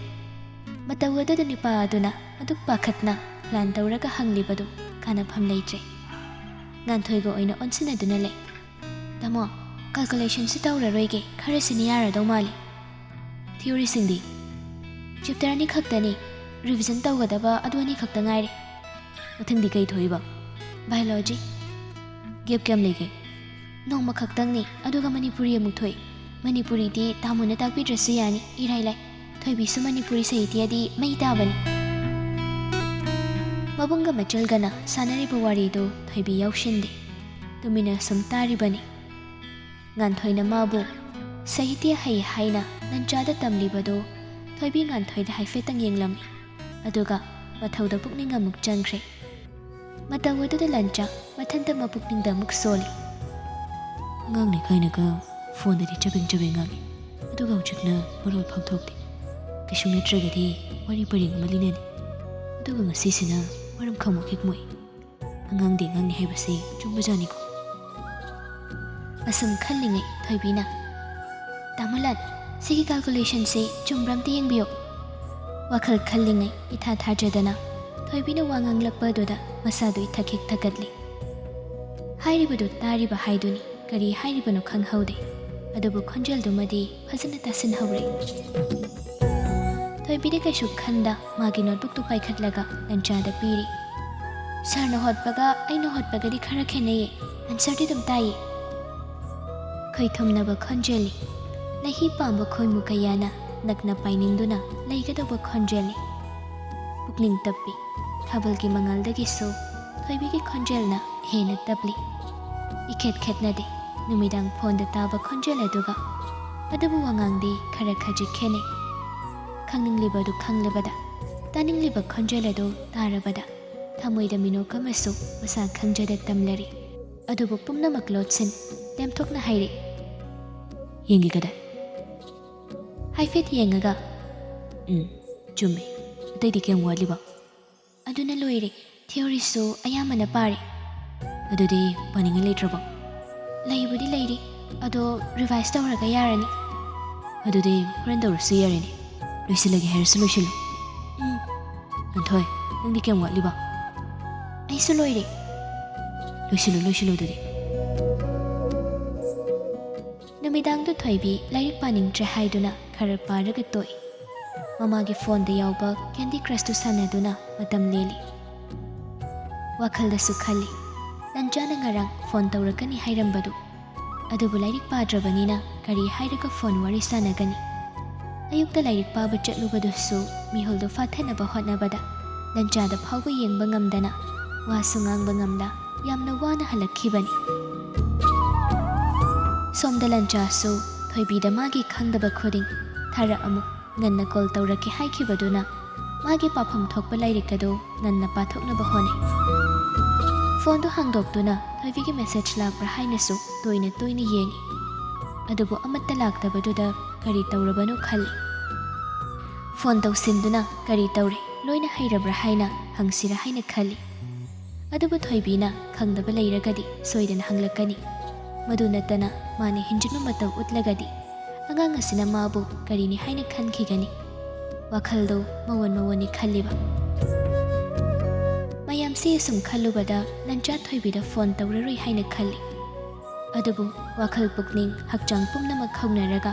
ꯃꯇꯧ ꯑꯗꯨꯗ ꯅꯨꯄꯥ ꯑꯗꯨꯅ ꯑꯗꯨꯛ ꯄꯥꯈꯠꯅ ꯄ꯭ꯂꯥꯟ ꯇꯧꯔꯒ ꯍꯪꯂꯤꯕꯗꯨ ꯀꯥꯟꯅꯐꯝ ꯂꯩꯇ꯭ꯔꯦ. ꯉꯥꯟꯊꯣꯏꯒ ꯑꯣꯏꯅ ꯑꯣꯟꯁꯤꯟꯅꯗꯨꯅ ꯂꯩ. ꯇꯥꯃꯣ, ꯀꯥꯜꯀꯨꯂꯦꯁꯟꯁꯤ ꯇꯧꯔꯔꯣꯏꯒꯦ, ꯈꯔꯁꯤꯅ ꯌꯥꯔꯗꯧ ꯃꯥꯜꯂꯤ. ꯊꯤꯑꯣꯔꯤꯁꯤꯡꯗꯤ? ꯆꯦꯞꯇꯔ 2 ꯈꯛꯇꯅꯤ. ꯔꯤꯚꯤꯖꯟ ꯇꯧꯒꯗꯕ ꯑꯗꯨ 2 ꯈꯛꯇ ꯉꯥꯏꯔꯦ. ꯃꯊꯪꯗꯤ ꯀꯩ ꯊꯣꯛꯏꯕ? ꯕꯥꯏꯑꯣꯂꯣꯖꯤ. ꯒꯦꯞ ꯀꯌꯥꯝ ꯂꯩꯒꯦ? ꯅꯣꯡꯃ ꯈꯛꯇꯪꯅꯤ, ꯑꯗꯨꯒ ꯃꯅꯤꯄꯨꯔꯤ ꯑꯃꯨꯛ ꯊꯣꯛꯏ. ꯃꯅꯤꯄꯨꯔꯤꯗꯤ ꯇꯥꯃꯣꯅ ꯇꯥꯛꯄꯤꯗ꯭ꯔꯁꯨ ꯌꯥꯅꯤ, ꯏꯔꯥꯏ ꯂꯥꯏ. ꯊꯣꯏꯕꯤꯁꯨ ꯃꯅꯤꯄꯨꯔꯤ ꯁꯥꯍꯤꯇ꯭ꯌꯗꯤ ꯃꯩ ꯇꯥꯕꯅꯤ. ꯃꯕꯨꯡꯒ ꯃꯆꯜꯒꯅ ꯁꯥꯟꯅꯔꯤꯕ ꯋꯥꯔꯤꯗꯨ ꯊꯣꯏꯕꯤ ꯌꯥꯎꯁꯤꯟꯗꯦ. ꯇꯨꯃꯤꯟꯅ ꯁꯨꯝ ꯇꯥꯔꯤꯕꯅꯤ. ꯉꯥꯟꯊꯣꯏꯅ ꯃꯥꯕꯨ ꯁꯥꯍꯤꯇ꯭ꯌ ꯍꯩ ꯍꯥꯏꯅ ꯂꯟꯆꯥꯗ ꯇꯝꯂꯤꯕꯗꯨ ꯊꯣꯏꯕꯤ ꯉꯥꯟꯊꯣꯏꯗ ꯍꯥꯏꯐꯦꯠꯇꯪ ꯌꯦꯡꯂꯝꯃꯤ. ꯑꯗꯨꯒ ꯃꯊꯧꯗ ꯄꯨꯛꯅꯤꯡ ꯑꯃꯨꯛ ꯆꯪꯈ꯭ꯔꯦ. ꯃꯇꯧ ꯑꯗꯨꯗ ꯂꯟꯆꯥ ꯃꯊꯟꯇ ꯃꯄꯨꯛꯅꯤꯡꯗ ꯑꯃꯨꯛ ꯁꯣꯜꯂꯤ. ꯑꯉꯥꯡꯅꯤ ꯀꯥꯏꯅꯒ ꯐꯣꯟꯗꯗꯤ ꯆꯕꯦꯡ ꯆꯕꯦꯡ ꯉꯥꯡꯉꯤ, ꯑꯗꯨꯒ ꯍꯧꯖꯤꯛꯅ ꯃꯔꯣꯜ ꯐꯥꯎꯊꯣꯛꯇꯦ. ꯀꯩꯁꯨ ꯅꯠꯇ꯭ꯔꯒꯗꯤ ꯋꯥꯔꯤ ꯄꯔꯦꯡ ꯑꯃ ꯂꯤꯅꯅꯤ, ꯑꯗꯨꯒ ꯉꯁꯤꯁꯤꯅ ꯃꯔꯝ ꯈꯪꯃꯣꯛ ꯍꯦꯛ ꯃꯣꯏ. ꯑꯉꯥꯡꯗꯤ ꯑꯉꯥꯡꯅꯤ ꯍꯥꯏꯕꯁꯤ ꯆꯨꯝꯕꯖꯥꯠꯅꯤꯀꯣ. ꯑꯁꯨꯝ ꯈꯜꯂꯤꯉꯩ ꯊꯣꯏꯕꯤꯅ ꯇꯥꯃꯣꯂꯥꯟ, ꯁꯤꯒꯤ ꯀꯥꯜꯀꯨꯂꯦꯁꯟꯁꯤ ꯆꯨꯝꯕ꯭ꯔꯥ ꯑꯝꯇ ꯌꯦꯡꯕꯤꯌꯣ. ꯋꯥꯈꯜ ꯈꯜꯂꯤꯉꯩ ꯏꯊꯥ ꯊꯥꯖꯗꯅ ꯊꯣꯏꯕꯤꯅ ꯋꯥ ꯉꯥꯡꯂꯛꯄ ꯑꯗꯨꯗ ꯃꯁꯥꯗꯨ ꯏꯊꯛ ꯍꯦꯛ ꯊꯛꯀꯠꯂꯤ. ꯍꯥꯏꯔꯤꯕꯗꯨ ꯇꯥꯔꯤꯕ ꯍꯥꯏꯗꯨꯅꯤ, ꯀꯔꯤ ꯍꯥꯏꯔꯤꯕꯅꯣ ꯈꯪꯍꯧꯗꯦ. ꯑꯗꯨꯕꯨ ꯈꯣꯟꯖꯦꯜꯗꯨꯃꯗꯤ ꯐꯖꯅ ꯇꯥꯁꯤꯟꯍꯧꯔꯦ. ꯊꯣꯏꯕꯤꯗꯤ ꯀꯩꯁꯨ ꯈꯟꯗ ꯃꯥꯒꯤ ꯅꯣꯠꯕꯨꯛꯇꯨ ꯄꯥꯏꯈꯠꯂꯒ ꯂꯟꯆꯥꯗ ꯄꯤꯔꯤ. ꯁꯥꯔꯅ ꯍꯣꯠꯄꯒ ꯑꯩꯅ ꯍꯣꯠꯄꯒꯗꯤ ꯈꯔ ꯈꯦꯠꯅꯩꯌꯦ, ꯑꯟꯁꯔꯗꯤ ꯑꯗꯨꯝ ꯇꯥꯏꯌꯦ. ꯈꯣꯏꯊꯨꯝꯅꯕ ꯈꯣꯟꯖꯦꯜꯅꯤ. ꯅꯍꯤ ꯄꯥꯝꯕ ꯈꯣꯏꯃꯨ ꯀꯌꯥꯅ ꯅꯛꯅ ꯄꯥꯏꯅꯤꯡꯗꯨꯅ ꯂꯩꯒꯗꯧꯕ ꯈꯣꯟꯖꯦꯜꯅꯤ. ꯄꯨꯛꯅꯤꯡ ꯇꯞꯄꯤ. ꯊꯥꯕꯜꯒꯤ ꯃꯉꯥꯜꯗꯒꯤꯁꯨ ꯊꯣꯏꯕꯤꯒꯤ ꯈꯣꯟꯖꯦꯜꯅ ꯍꯦꯟꯅ ꯇꯞꯂꯤ. ꯏꯈꯦꯠ ꯈꯦꯠꯅꯗꯦ ꯅꯨꯃꯤꯗꯥꯡ ꯐꯣꯟꯗ ꯇꯥꯕ ꯈꯣꯟꯖꯦꯜ ꯑꯗꯨꯒ. ꯑꯗꯨꯕꯨ ꯋꯥꯉꯥꯡꯗꯤ ꯈꯔ ꯈꯖꯤꯛ ꯈꯦꯠꯅꯩ. ꯈꯪꯅꯤꯡꯂꯤꯕꯗꯨ ꯈꯪꯂꯕꯗ, ꯇꯥꯅꯤꯡꯂꯤꯕ ꯈꯣꯟꯖꯦꯜ ꯑꯗꯨ ꯇꯥꯔꯕꯗ ꯊꯃꯣꯏꯗ ꯃꯤꯅꯣꯛ ꯑꯃꯁꯨ ꯃꯁꯥ ꯈꯪꯖꯗ ꯇꯝꯂꯔꯤ. ꯑꯗꯨꯕꯨ ꯄꯨꯝꯅꯃꯛ ꯂꯣꯠꯁꯤꯟ ꯂꯦꯝꯊꯣꯛꯅ ꯍꯥꯏꯔꯛꯏ. ꯌꯦꯡꯒꯦ ꯀꯗꯥꯏ? ꯍꯥꯏꯐꯦꯠ ꯌꯦꯡꯉꯒ ꯆꯨꯝꯃꯤ, ꯑꯇꯩꯗꯤ ꯀꯌꯥꯝ ꯋꯥꯠꯂꯤꯕ? ꯑꯗꯨꯅ ꯂꯣꯏꯔꯦ. ꯊꯤꯑꯣꯔꯤꯁꯨ ꯑꯌꯥꯝꯕꯅ ꯄꯥꯔꯦ. ꯑꯗꯨꯗꯤ ꯄꯥꯅꯤꯡꯉꯥꯏ ꯂꯩꯇ꯭ꯔꯕꯣ? ꯂꯩꯕꯨꯗꯤ ꯂꯩꯔꯤ, ꯑꯗꯣ ꯔꯤꯚꯥꯏꯁ ꯇꯧꯔꯒ ꯌꯥꯔꯅꯤ. ꯑꯗꯨꯗꯤ ꯍꯣꯔꯦꯟ ꯇꯧꯔꯁꯨ ꯌꯥꯔꯦꯅꯦ. ꯂꯣꯏꯁꯤꯜꯂꯒꯦ ꯍꯥꯏꯔꯁꯨ ꯂꯣꯏꯁꯤꯜꯂꯨ. ꯉꯥꯟꯊꯣꯏ, ꯅꯪꯗꯤ ꯀꯌꯥꯝ ꯋꯥꯠꯂꯤꯕ? ꯑꯩꯁꯨ ꯂꯣꯏꯔꯦ. ꯂꯣꯏꯁꯤꯜꯂꯨ ꯑꯗꯨꯗꯤ. ꯅꯨꯃꯤꯗꯥꯡꯗꯨ ꯊꯣꯏꯕꯤ ꯂꯥꯏꯔꯤꯛ ꯄꯥꯅꯤꯡꯗ꯭ꯔꯦ ꯍꯥꯏꯗꯨꯅ ꯈꯔ ꯄꯥꯔꯒ ꯇꯣꯛꯏ. ꯃꯃꯥꯒꯤ ꯐꯣꯟꯗ ꯌꯥꯎꯕ ꯀꯦꯟꯗꯤ ꯀ꯭ꯔꯁꯇꯨ ꯁꯥꯟꯅꯗꯨꯅ ꯃꯇꯝ ꯂꯦꯜꯂꯤ. ꯋꯥꯈꯜꯗꯁꯨ ꯈꯜꯂꯤ ꯂꯟꯆꯥꯅ ꯉꯔꯥꯡ ꯐꯣꯟ ꯇꯧꯔꯛꯀꯅꯤ ꯍꯥꯏꯔꯝꯕꯗꯨ. ꯑꯗꯨꯕꯨ ꯂꯥꯏꯔꯤꯛ ꯄꯥꯗ꯭ꯔꯕꯅꯤꯅ ꯀꯔꯤ ꯍꯥꯏꯔꯒ ꯐꯣꯟ ꯋꯥꯔꯤ ꯁꯥꯟꯅꯒꯅꯤ? ꯑꯌꯨꯛꯇ ꯂꯥꯏꯔꯤꯛ ꯄꯥꯕ ꯆꯠꯂꯨꯕꯗꯨꯁꯨ ꯃꯤꯍꯨꯜꯗꯨ ꯐꯥꯊꯅꯕ ꯍꯣꯠꯅꯕꯗ ꯂꯟꯆꯥꯗ ꯐꯥꯎꯕ ꯌꯦꯡꯕ ꯉꯝꯗꯅ ꯋꯥꯁꯨ ꯉꯥꯡꯕ ꯉꯝꯗ ꯌꯥꯝꯅ ꯋꯥꯅ ꯍꯜꯂꯛꯈꯤꯕꯅꯤ꯫ ꯁꯣꯝꯗ ꯂꯟꯆꯥꯁꯨ ꯊꯣꯏꯕꯤꯗ ꯃꯥꯒꯤ ꯈꯪꯗꯕ ꯈꯨꯗꯤꯡ ꯊꯥꯔꯛꯑꯃꯨ ꯉꯟꯅ ꯀꯣꯜ ꯇꯧꯔꯛꯀꯦ ꯍꯥꯏꯈꯤꯕꯗꯨꯅ ꯃꯥꯒꯤ ꯄꯥꯐꯝ ꯊꯣꯛꯄ ꯂꯥꯏꯔꯤꯛ ꯑꯗꯨ ꯉꯟꯅ ꯄꯥꯊꯣꯛꯅꯕ ꯍꯣꯠꯅꯩ꯫ ꯐꯣꯟꯗꯨ ꯍꯥꯡꯗꯣꯛꯇꯨꯅ ꯊꯣꯏꯕꯤꯒꯤ ꯃꯦꯁꯦꯖ ꯂꯥꯛꯄ꯭ꯔꯥ ꯍꯥꯏꯅꯁꯨ ꯇꯣꯏꯅ ꯌꯦꯡꯉꯤ꯫ ꯑꯗꯨꯕꯨ ꯑꯃꯠꯇ ꯂꯥꯛꯇꯕꯗꯨꯗ ꯀꯔꯤ ꯇꯧꯔꯕꯅꯣ ꯈꯜꯂꯤ꯫ ꯐꯣꯟ ꯇꯧꯁꯤꯟꯗꯨꯅ ꯀꯔꯤ ꯇꯧꯔꯦ ꯂꯣꯏꯅ ꯍꯩꯔꯕ꯭ꯔꯥ ꯍꯥꯏꯅ ꯍꯪꯁꯤꯔꯥ ꯍꯥꯏꯅ ꯈꯜꯂꯤ꯫ ꯑꯗꯨꯕꯨ ꯊꯣꯏꯕꯤꯅ ꯈꯪꯗꯕ ꯂꯩꯔꯒꯗꯤ ꯁꯣꯏꯗꯅ ꯍꯪꯂꯛꯀꯅꯤ꯫ ꯃꯗꯨ ꯅꯠꯇꯅ ꯃꯥꯅ ꯍꯦꯟꯖꯤꯟꯕ ꯃꯇꯧ ꯎꯠꯂꯒꯗꯤ ꯑꯉꯥꯡ ꯑꯁꯤꯅ ꯃꯥꯕꯨ ꯀꯔꯤꯅꯤ ꯍꯥꯏꯅ ꯈꯟꯈꯤꯒꯅꯤ꯫ ꯋꯥꯈꯜꯗꯨ ꯃꯋꯣꯟ ꯈꯜꯂꯤꯕ ꯃꯌꯥꯝꯁꯤ ꯑꯁꯨꯝ ꯈꯜꯂꯨꯕꯗ ꯂꯟꯆꯥ ꯊꯣꯏꯕꯤꯗ ꯐꯣꯟ ꯇꯧꯔꯔꯣꯏ ꯍꯥꯏꯅ ꯈꯜꯂꯤ꯫ ꯑꯗꯨꯕꯨ ꯋꯥꯈꯜ ꯄꯨꯛꯅꯤꯡ ꯍꯛꯆꯥꯡ ꯄꯨꯝꯅꯃꯛ ꯈꯧꯅꯔꯒ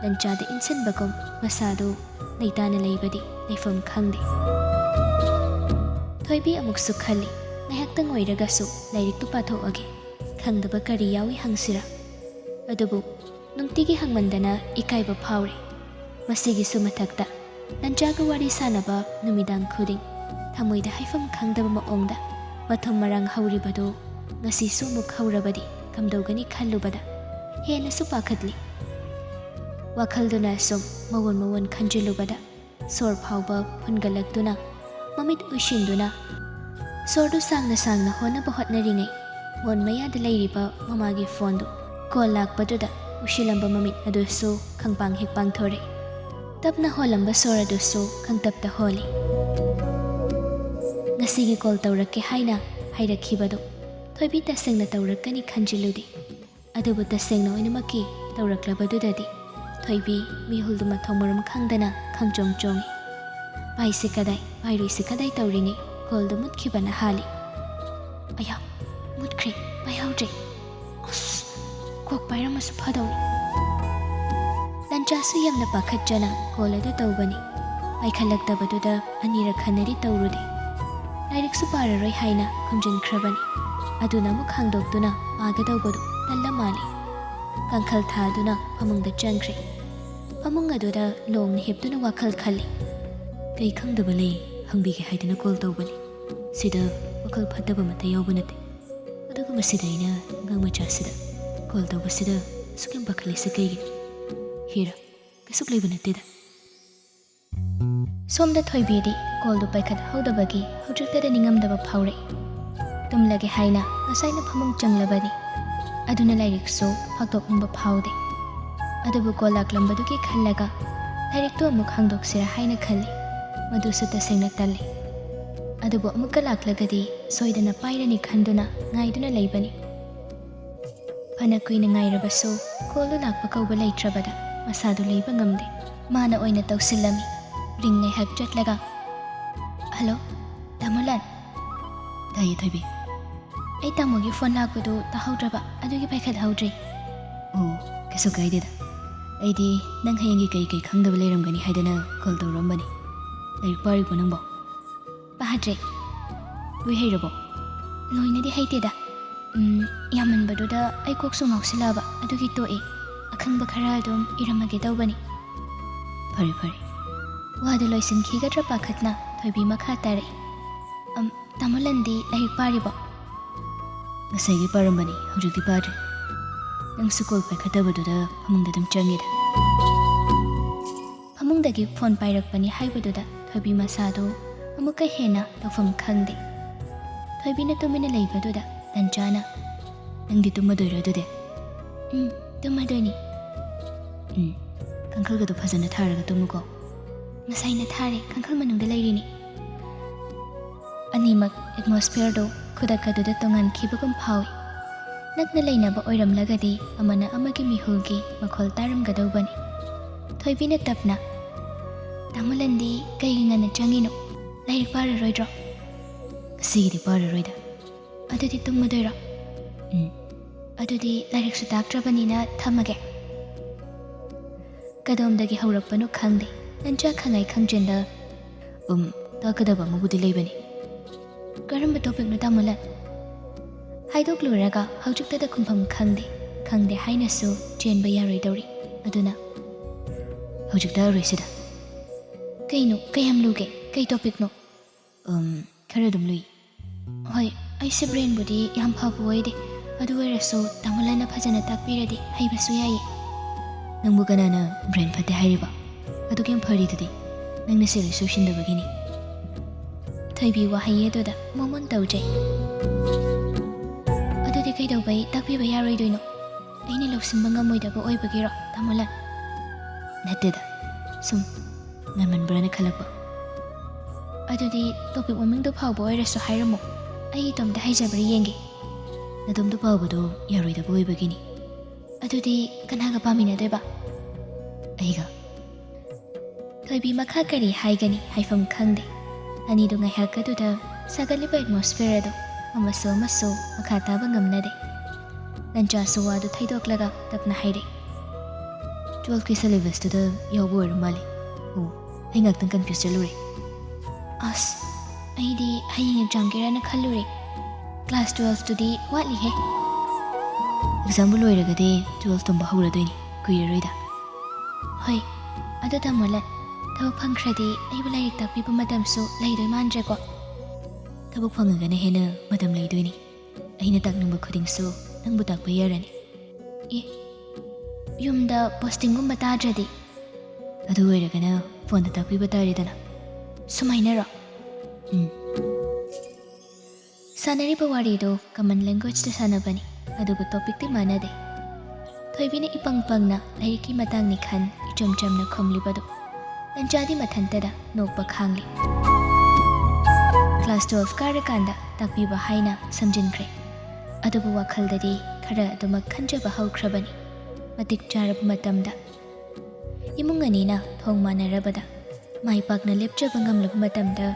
ꯂꯟꯆꯥꯗ ꯏꯟꯁꯤꯟꯕꯒꯨꯝ ꯃꯁꯥꯗꯨ ꯂꯩꯇꯥꯅ ꯂꯩꯕꯗꯤ ꯂꯩꯐꯝ ꯈꯪꯗꯦ꯫ ꯊꯣꯏꯕꯤ ꯑꯃꯨꯛꯁꯨ ꯈꯜꯂꯤ ꯉꯥꯏꯍꯥꯛꯇꯪ ꯑꯣꯏꯔꯒꯁꯨ ꯂꯥꯏꯔꯤꯛꯇꯨ パꯊꯣꯛꯑꯒꯦ ꯈꯪꯗꯕ ꯀꯔꯤ ꯌꯥꯎꯏ ꯍꯪꯁꯤꯔꯥ꯫ ꯑꯗꯨꯕꯨ ꯅꯨꯡꯇꯤꯒꯤ ꯍꯪꯃꯟꯗꯅ ꯏꯀꯥꯏꯕ ꯐꯥꯎꯔꯦ꯫ ꯃꯁꯤꯒꯤꯁꯨ ꯃꯊꯛꯇ ꯂꯟꯆꯥꯒ ꯋꯥꯔꯤ ꯁꯥꯟꯅꯕ ꯅꯨꯃꯤꯗꯥꯡ ꯈꯨꯗꯤꯡ ꯊꯃꯣꯏꯗ ꯍꯥꯏꯐꯝ ꯈꯪꯗꯕ ꯃꯑꯣꯡꯗ ꯃꯊꯨꯝ ꯃꯔꯥꯡ ꯍꯧꯔꯤꯕꯗꯨ ꯉꯁꯤꯁꯨ ꯑꯃꯨꯛ ꯍꯧꯔꯕꯗꯤ ꯀꯝꯗꯧꯒꯅꯤ ꯈꯜꯂꯨꯕꯗ ꯍꯦꯟꯅꯁꯨ ꯄꯥꯈꯠꯂꯤ꯫ ꯋꯥꯈꯜꯗꯨꯅ ꯁꯨꯝ ꯃꯋꯣꯟ ꯈꯟꯖꯤꯜꯂꯨꯕꯗ ꯁꯣꯔ ꯐꯥꯎꯕ ꯐꯨꯟꯒꯠꯂꯛꯇꯨꯅ ꯃꯃꯤꯠ ꯎꯏꯁꯤꯟꯗꯨꯅ ꯁꯣꯔꯗꯨ ꯁꯥꯡꯅ ꯍꯣꯟꯅꯕ ꯍꯣꯠꯅꯔꯤꯉꯩ ꯃꯣꯟ ꯃꯌꯥꯗ ꯂꯩꯔꯤꯕ ꯃꯃꯥꯒꯤ ꯐꯣꯟꯗꯨ ꯀꯣꯜ ꯂꯥꯛꯄꯗꯨꯗ ꯎꯏꯁꯤꯜꯂꯝꯕ ꯃꯃꯤꯠ ꯑꯗꯨꯁꯨ ꯈꯪꯄꯥꯡ ꯍꯦꯛ ꯄꯥꯡꯊꯣꯔꯛꯏ꯫ ꯇꯞꯅ ꯍꯣꯜꯂꯝꯕ ꯁꯣꯔ ꯑꯗꯨꯁꯨ ꯈꯪꯇꯞꯇ ꯍꯣꯜꯂꯤ꯫ ꯉꯁꯤꯒꯤ ꯀꯣꯜ ꯇꯧꯔꯛꯀꯦ ꯍꯥꯏꯅ ꯍꯥꯏꯔꯛꯈꯤꯕꯗꯨ ꯊꯣꯏꯕꯤ ꯇꯁꯦꯡꯅ ꯇꯧꯔꯛꯀꯅꯤ ꯈꯟꯖꯤꯜꯂꯨꯗꯦ꯫ ꯑꯗꯨꯕꯨ ꯇꯁꯦꯡꯅ ꯑꯣꯏꯅꯃꯛꯀꯤ ꯇꯧꯔꯛꯂꯕꯗꯨꯗꯗꯤ ꯊꯣꯏꯕꯤ ꯃꯤꯍꯨꯜꯗꯨ ꯃꯊꯣꯡ ꯃꯔꯝ ꯈꯪꯗꯅ ꯈꯪꯆꯣꯡ ꯆꯣꯡꯉꯤ꯫ ꯄꯥꯏꯁꯤ ꯀꯗꯥꯏ ꯄꯥꯏꯔꯣꯏꯁꯤ ꯀꯗꯥꯏ ꯇꯧꯔꯤꯉꯩ ꯀꯣꯜꯗꯨ ꯃꯨꯠꯈꯤꯕꯅ ꯍꯥꯜꯂꯤ꯫ ꯑꯌꯥ ꯃꯨꯠꯈ꯭ꯔꯦ ꯄꯥꯏꯍꯧꯗ꯭ꯔꯦ꯫ ꯑꯁ ꯀꯣꯛ ꯄꯥꯏꯔꯝꯃꯁꯨ ꯐꯗꯧꯅꯤ꯫ ꯂꯟꯆꯥꯁꯨ ꯌꯥꯝꯅ ꯄꯥꯈꯠꯆꯅ ꯀꯣꯜ ꯑꯗꯨ ꯇꯧꯕꯅꯤ꯫ ꯄꯥꯏꯈꯠꯂꯛꯇꯕꯗꯨꯗ ꯑꯅꯤꯔꯛ ꯍꯟꯅꯗꯤ ꯇꯧꯔꯨꯗꯦ꯫ ꯂꯥꯏꯔꯤꯛꯁꯨ ꯄꯥꯔꯔꯣꯏ ꯍꯥꯏꯅ ꯈꯨꯝꯖꯤꯟꯈ꯭ꯔꯕꯅꯤ꯫ ꯑꯗꯨꯅ ꯑꯃꯨꯛ ꯍꯥꯡꯗꯣꯛꯇꯨꯅ ꯄꯥꯒꯗꯧꯕꯗꯨ ꯇꯜꯂ ꯃꯥꯜꯂꯤ꯫ ꯀꯥꯡꯈꯜ ꯊꯥꯗꯨꯅ ꯐꯃꯨꯡꯗ ꯆꯪꯈ꯭ꯔꯦ꯫ ꯐꯃꯨꯡ ꯑꯗꯨꯗ ꯂꯣꯡꯅ ꯍꯤꯞꯇꯨꯅ ꯋꯥꯈꯜ ꯈꯜꯂꯤ꯫ ꯀꯩ ꯈꯪꯗꯕ ꯂꯩ ꯍꯪꯕꯤꯒꯦ ꯍꯥꯏꯗꯅ ꯀꯣꯜ ꯇꯧꯕꯅꯤ꯫ ꯁꯤꯗ ꯋꯥꯈꯜ ꯐꯠꯇꯕ ꯑꯃꯠꯇ ꯌꯥꯎꯕ ꯅꯠꯇꯦ꯫ ꯑꯗꯨꯒ ꯃꯁꯤꯗ ꯑꯩꯅ ꯑꯉꯥꯡ ꯃꯆꯥꯁꯤꯗ ꯀꯣꯜ ꯇꯧꯕꯁꯤꯗ ꯑꯁꯨꯛ ꯌꯥꯝ ꯄꯥꯈꯠꯂꯤꯁꯦ ꯀꯩꯒꯤꯅꯣ? ꯍꯦꯔꯥ ꯀꯩꯁꯨ ꯂꯩꯕ ꯅꯠꯇꯦꯗ꯫ ꯁꯣꯝꯗ ꯊꯣꯏꯕꯤꯗꯤ ꯀꯣꯜꯗꯨ ꯄꯥꯏꯈꯠꯍꯧꯗꯕꯒꯤ ꯍꯧꯖꯤꯛꯇꯗ ꯅꯤꯡꯉꯝꯗꯕ ꯐꯥꯎꯔꯛꯏ꯫ ꯇꯨꯝꯂꯒꯦ ꯍꯥꯏꯅ ꯉꯁꯥꯏꯅ ꯐꯃꯨꯡ ꯆꯪꯂꯕꯅꯤ꯫ ꯑꯗꯨꯅ ꯂꯥꯏꯔꯤꯛꯁꯨ ꯐꯥꯛꯇꯣꯛꯅꯤꯡꯕ ꯐꯥꯎꯗꯦ꯫ ꯑꯗꯨꯕꯨ ꯀꯣꯜ ꯂꯥꯛꯂꯝꯕꯗꯨꯒꯤ ꯈꯜꯂꯒ ꯂꯥꯏꯔꯤꯛꯇꯨ ꯑꯃꯨꯛ ꯍꯥꯡꯗꯣꯛꯁꯤꯔꯥ ꯍꯥꯏꯅ ꯈꯜꯂꯤ꯫ ꯃꯗꯨꯁꯨ ꯇꯁꯦꯡꯅ ꯇꯜꯂꯤ꯫ ꯑꯗꯨꯕꯨ ꯑꯃꯨꯛꯀ ꯂꯥꯛꯂꯒꯗꯤ ꯁꯣꯏꯗꯅ ꯄꯥꯏꯔꯅꯤ ꯈꯟꯗꯨꯅ ꯉꯥꯏꯗꯨꯅ ꯂꯩꯕꯅꯤ꯫ ꯐꯅ ꯀꯨꯏꯅ ꯉꯥꯏꯔꯕꯁꯨ ꯀꯣꯜꯗꯨ ꯂꯥꯛꯄ ꯀꯧꯕ ꯂꯩꯇ꯭ꯔꯕꯗ ꯃꯁꯥꯗꯨ ꯂꯩꯕ ꯉꯝꯗꯦ꯫ ꯃꯥꯅ ꯑꯣꯏꯅ ꯇꯧꯁꯤꯜꯂꯝꯃꯤ꯫ ꯔꯤꯡ ꯉꯥꯏꯍꯥꯛ ꯆꯠꯂꯒ ꯍꯜꯂꯣ ꯇꯥꯃꯣꯂꯥꯟ꯫ ꯇꯥꯏꯌꯦ ꯊꯣꯏꯕꯤ꯫ ꯑꯩ ꯇꯥꯃꯣꯒꯤ ꯐꯣꯟ ꯂꯥꯛꯄꯗꯨ ꯇꯥꯍꯧꯗ꯭ꯔꯕ ꯑꯗꯨꯒꯤ ꯄꯥꯏꯈꯠꯍꯧꯗ꯭ꯔꯦ꯫ ꯑꯣ ꯀꯩꯁꯨ ꯀꯥꯏꯗꯦꯗ꯫ ꯑꯩꯗꯤ ꯅꯪ ꯍꯌꯦꯡꯒꯤ ꯀꯩ ꯈꯪꯗꯕ ꯂꯩꯔꯝꯒꯅꯤ ꯍꯥꯏꯗꯅ ꯀꯣꯜ ꯇꯧꯔꯝꯕꯅꯤ꯫ ꯂꯥꯏꯔꯤꯛ ꯄꯥꯔꯤꯕꯣ ꯅꯪꯕꯣ? ꯄꯥꯗ꯭ꯔꯦ꯫ ꯂꯣꯏ ꯍꯩꯔꯕꯣ? ꯂꯣꯏꯅꯗꯤ ꯍꯩꯇꯦꯗ꯫ ꯌꯥꯝꯃꯟꯕꯗꯨꯗ ꯑꯩ ꯀꯣꯛꯁꯨ ꯉꯥꯎꯁꯤꯜꯂꯛꯑꯕ ꯑꯗꯨꯒꯤ ꯇꯣꯛꯑꯦ꯫ ꯑꯈꯪꯕ ꯈꯔ ꯑꯗꯨꯝ ꯏꯔꯝꯃꯒꯦ ꯇꯧꯕꯅꯤ꯫ ꯐꯔꯦ꯫ ꯋꯥꯗꯨ ꯂꯣꯏꯁꯤꯟꯈꯤꯒꯗ꯭ꯔꯥ ꯄꯥꯈꯠꯅ ꯊꯣꯏꯕꯤ ꯃꯈꯥ ꯇꯥꯔꯛꯏ꯫ ꯇꯥꯃꯣꯂꯟꯗꯤ ꯂꯥꯏꯔꯤꯛ ꯄꯥꯔꯤꯕꯣ? ꯉꯁꯥꯏꯒꯤ ꯄꯥꯔꯝꯕꯅꯤ ꯍꯧꯖꯤꯛꯇꯤ ꯄꯥꯗ꯭ꯔꯦ꯫ ꯅꯪꯁꯨ ꯀꯣꯜ ꯄꯥꯏꯈꯠꯇꯕꯗꯨꯗ ꯐꯃꯨꯡꯗ ꯑꯗꯨꯝ ꯆꯪꯉꯤꯗ꯫ ꯐꯃꯨꯡꯗꯒꯤ ꯐꯣꯟ ꯄꯥꯏꯔꯛꯄꯅꯤ ꯍꯥꯏꯕꯗꯨꯗ ꯊꯣꯏꯕꯤ ꯃꯁꯥꯗꯨ ꯑꯃꯨꯛꯀ ꯍꯦꯟꯅ ꯇꯧꯐꯝ ꯈꯪꯗꯦ꯫ ꯊꯣꯏꯕꯤꯅ ꯇꯨꯃꯤꯟꯅ ꯂꯩꯕꯗꯨꯗ ꯂꯟꯆꯥꯅ ꯅꯪꯗꯤ ꯇꯨꯝꯃꯗꯣꯏꯔꯣ ꯑꯗꯨꯗꯤ? ꯇꯨꯝꯃꯗꯣꯏꯅꯤ꯫ ꯀꯥꯡꯈꯜꯒꯗꯣ ꯐꯖꯅ ꯊꯥꯔꯒ ꯇꯨꯝꯃꯨꯀꯣ꯫ ꯉꯁꯥꯏꯅ ꯊꯥꯔꯦ ꯀꯥꯡꯈꯜ ꯃꯅꯨꯡꯗ ꯂꯩꯔꯤꯅꯤ꯫ ꯑꯅꯤꯃꯛ ꯑꯦꯠꯃꯣꯁꯐꯤꯌꯔꯗꯨ ꯈꯨꯗꯛ ꯑꯗꯨꯗ ꯇꯣꯉꯥꯟꯈꯤꯕꯒꯨꯝ ꯐꯥꯎꯏ꯫ ꯅꯛꯅ ꯂꯩꯅꯕ ꯑꯣꯏꯔꯝꯂꯒꯗꯤ ꯑꯃꯅ ꯑꯃꯒꯤ ꯃꯤꯍꯨꯜꯒꯤ ꯃꯈꯣꯜ ꯇꯥꯔꯝꯒꯗꯧꯕꯅꯤ꯫ ꯊꯣꯏꯕꯤꯅ ꯇꯞꯅ ꯇꯥꯃꯣꯂꯟꯗꯤ ꯀꯩꯒꯤ ꯉꯟꯅ ꯆꯪꯉꯤꯅꯣ? ꯂꯥꯏꯔꯤꯛ ꯄꯥꯔꯔꯣꯏꯗ꯭ꯔꯣ? ꯉꯁꯤꯒꯤꯗꯤ ꯄꯥꯔꯔꯣꯏꯗ꯫ ꯑꯗꯨꯗꯤ ꯇꯨꯝꯃꯗꯣꯏꯔꯣ? ꯑꯗꯨꯗꯤ ꯂꯥꯏꯔꯤꯛꯁꯨ ꯇꯥꯛꯇ꯭ꯔꯕꯅꯤꯅ ꯊꯝꯃꯒꯦ꯫ ꯀꯗꯣꯝꯗꯒꯤ ꯍꯧꯔꯛꯄꯅꯣ ꯈꯪꯗꯦ꯫ ꯂꯟꯆꯥ ꯈꯪꯉꯥꯏ ꯈꯪꯖꯤꯟꯗ ꯇꯥꯛꯀꯗꯕ ꯑꯃꯕꯨꯗꯤ ꯂꯩꯕꯅꯤ꯫ ꯀꯔꯝꯕ ꯇꯣꯄꯤꯛꯅꯣ ꯇꯥꯃꯣꯂꯟ? ꯍꯥꯏꯗꯣꯛꯂꯨꯔꯒ ꯍꯧꯖꯤꯛꯇꯗ ꯈꯨꯝꯐꯝ ꯈꯪꯗꯦ ꯍꯥꯏꯅꯁꯨ ꯆꯦꯟꯕ ꯌꯥꯔꯣꯏꯗꯧꯔꯤ꯫ ꯑꯗꯨꯅ ꯍꯧꯖꯤꯛꯇ ꯔꯦꯁꯤꯗ ꯀꯩꯅꯣ ꯀꯌꯥꯝ ꯂꯨꯒꯦ ꯀꯩ ꯇꯣꯄꯤꯛꯅꯣ ꯈꯔ ꯑꯗꯨꯝ ꯂꯨꯏ ꯍꯣꯏ ꯑꯩꯁꯦ ꯕ꯭ꯔꯦꯟꯕꯨꯗꯤ ꯌꯥꯝ ꯐꯕ ꯑꯣꯏꯗꯦ ꯑꯗꯨ ꯑꯣꯏꯔꯁꯨ ꯇꯥꯃꯣꯂꯥꯅ ꯐꯖꯅ ꯇꯥꯛꯄꯤꯔꯗꯤ ꯍꯩꯕꯁꯨ ꯌꯥꯏꯌꯦ ꯅꯪꯕꯨ ꯀꯅꯥꯅ ꯕ꯭ꯔꯦꯟ ꯐꯠꯇꯦ ꯍꯥꯏꯔꯤꯕ ꯑꯗꯨ ꯀꯌꯥꯝ ꯐꯔꯤꯗꯨꯗꯤ ꯅꯪꯅ ꯁꯦꯔꯤꯌꯁ ꯑꯣꯏꯁꯤꯟꯗꯕꯒꯤꯅꯤ ꯊꯣꯏꯕꯤ ꯋꯥꯍꯩ ꯑꯗꯨꯗ ꯃꯣꯃꯣꯟ ꯇꯧꯖꯩ ꯑꯗꯨꯗꯤ ꯀꯩꯗꯧꯕꯩ ꯇꯥꯛꯄꯤꯕ ꯌꯥꯔꯣꯏꯗꯣꯏꯅꯣ ꯑꯩꯅ ꯂꯧꯁꯤꯟꯕ ꯉꯝꯃꯣꯏꯗꯕ ꯑꯣꯏꯕꯒꯤꯔꯣ ꯇꯥꯃꯣꯂꯥ ꯅꯠꯇꯦꯗ ꯁꯨꯝ ꯉꯟꯃꯟꯕ꯭ꯔꯅ ꯈꯜꯂꯛꯄ ꯑꯗꯨꯗꯤ ꯇꯣꯄꯤꯛ ꯃꯃꯤꯡꯗꯨ ꯐꯥꯎꯕ ꯑꯣꯏꯔꯁꯨ ꯍꯥꯏꯔꯝꯃꯣ ꯑꯩ ꯏꯇꯣꯝꯇ ꯍꯩꯖꯕ꯭ꯔꯥ ꯌꯦꯡꯒꯦ ꯅꯗꯣꯝꯗ ꯐꯥꯎꯕꯗꯣ ꯌꯥꯔꯣꯏꯗꯕ ꯑꯣꯏꯕꯒꯤꯅꯤ ꯑꯗꯨꯗꯤ ꯀꯅꯥꯒ ꯄꯥꯃꯤꯟꯅꯗꯣꯏꯕ ꯑꯩꯒ ꯊꯣꯏꯕꯤ ꯃꯈꯥ ꯀꯔꯤ ꯍꯥꯏꯒꯅꯤ ꯍꯥꯏꯐꯝ ꯈꯪꯗꯦ ꯑꯅꯤꯗꯨ ꯉꯥꯏꯍꯥꯛ ꯑꯗꯨꯗ ꯁꯥꯒꯠꯂꯤꯕ ꯑꯦꯠꯃꯣꯁꯐꯤꯌꯔ ꯑꯗꯨ ꯑꯃꯁꯨ ꯃꯈꯥ ꯇꯥꯕ ꯉꯝꯅꯗꯦ ꯂꯟꯆꯥꯁꯨ ꯋꯥꯗꯨ ꯊꯩꯗꯣꯛꯂꯒ ꯇꯞꯅ ꯍꯥꯏꯔꯛꯏ 12ꯀꯤ ꯁꯦꯂꯦꯕꯁꯇꯨꯗ ꯌꯥꯎꯕ ꯑꯣꯏꯔ ꯃꯥꯜꯂꯦ ꯑꯣ ꯑꯩ ꯉꯥꯛꯇꯪ ꯀꯟꯐ꯭ꯌꯨꯁ ꯆꯠꯂꯨꯔꯦ ꯑꯁ ꯑꯩꯗꯤ ꯍꯌꯦꯡ ꯑꯦꯛꯖꯥꯝꯒꯤꯔꯅ ꯈꯜꯂꯨꯔꯦ ꯀ꯭ꯂꯥꯁ 12ꯇꯨꯗꯤ ꯋꯥꯠꯂꯤꯍꯦ ꯑꯦꯛꯖꯥꯝꯕꯨ ꯂꯣꯏꯔꯒꯗꯤ 12 ꯇꯝꯕ ꯍꯧꯔꯗꯣꯏꯅꯤ ꯀꯨꯏꯔꯔꯣꯏꯗ ꯍꯣꯏ ꯑꯗꯨ ꯇꯥꯃꯣꯂꯥ ꯊꯕꯛ ꯐꯪꯈ꯭ꯔꯗꯤ ꯑꯩꯕꯨ ꯂꯥꯏꯔꯤꯛ ꯇꯥꯛꯄꯤꯕ ꯃꯇꯝꯁꯨ ꯂꯩꯗꯣꯏ ꯃꯥꯟꯗ꯭ꯔꯦꯀꯣ ꯊꯕꯛ ꯐꯪꯉꯒꯅ ꯍꯦꯟꯅ ꯃꯇꯝ ꯂꯩꯗꯣꯏꯅꯤ ꯑꯩꯅ ꯇꯥꯛꯅꯤꯡꯕ ꯈꯨꯗꯤꯡꯁꯨ ꯅꯪꯕꯨ ꯇꯥꯛꯄ ꯌꯥꯔꯅꯤ ꯑꯦ ꯌꯨꯝꯗ ꯄꯣꯁꯇꯤꯡꯒꯨꯝꯕ ꯇꯥꯗ꯭ꯔꯗꯤ ꯑꯗꯨ ꯑꯣꯏꯔꯒꯅ ꯐꯣꯟꯗ ꯇꯥꯛꯄꯤꯕ ꯇꯥꯔꯦꯗꯅ ꯁꯨꯃꯥꯏꯅꯔꯣ ꯁꯥꯟꯅꯔꯤꯕ ꯋꯥꯔꯤꯗꯣ ꯀꯃꯟ ꯂꯦꯡꯒ꯭ꯋꯦꯖꯇ ꯁꯥꯟꯅꯕꯅꯤ ꯑꯗꯨꯕꯨ ꯇꯣꯄꯤꯛꯇꯤ ꯃꯥꯟꯅꯗꯦ ꯊꯣꯏꯕꯤꯅ ꯏꯄꯪ ꯄꯪꯅ ꯂꯥꯏꯔꯤꯛꯀꯤ ꯃꯇꯥꯡꯅꯤ ꯈꯟ ꯏꯆꯝ ꯆꯝꯅ ꯈꯨꯝꯂꯤꯕꯗꯨ ꯂꯟꯆꯥꯗꯤ ꯃꯊꯟꯇꯗ ꯅꯣꯛꯄ ꯈꯥꯡꯂꯤ ꯀ꯭ꯂꯥꯁ 12 ꯀꯥꯔꯀꯥꯟꯗ ꯇꯥꯛꯄꯤꯕ ꯍꯥꯏꯅ ꯁꯝꯖꯤꯟꯈ꯭ꯔꯦ ꯑꯗꯨꯕꯨ ꯋꯥꯈꯜꯗꯗꯤ ꯈꯔ ꯑꯗꯨꯃꯛ ꯈꯟꯖꯕ ꯍꯧꯈ꯭ꯔꯕꯅꯤ ꯃꯇꯤꯛ ꯆꯥꯔꯕ ꯃꯇꯝꯗ ꯏꯃꯨꯡ ꯑꯅꯤꯅ ꯊꯣꯡ ꯃꯥꯟꯅꯔꯕꯗ ꯃꯥꯏ ꯄꯥꯛꯅ ꯂꯦꯞꯆꯕ ꯉꯝꯂꯕ ꯃꯇꯝꯗ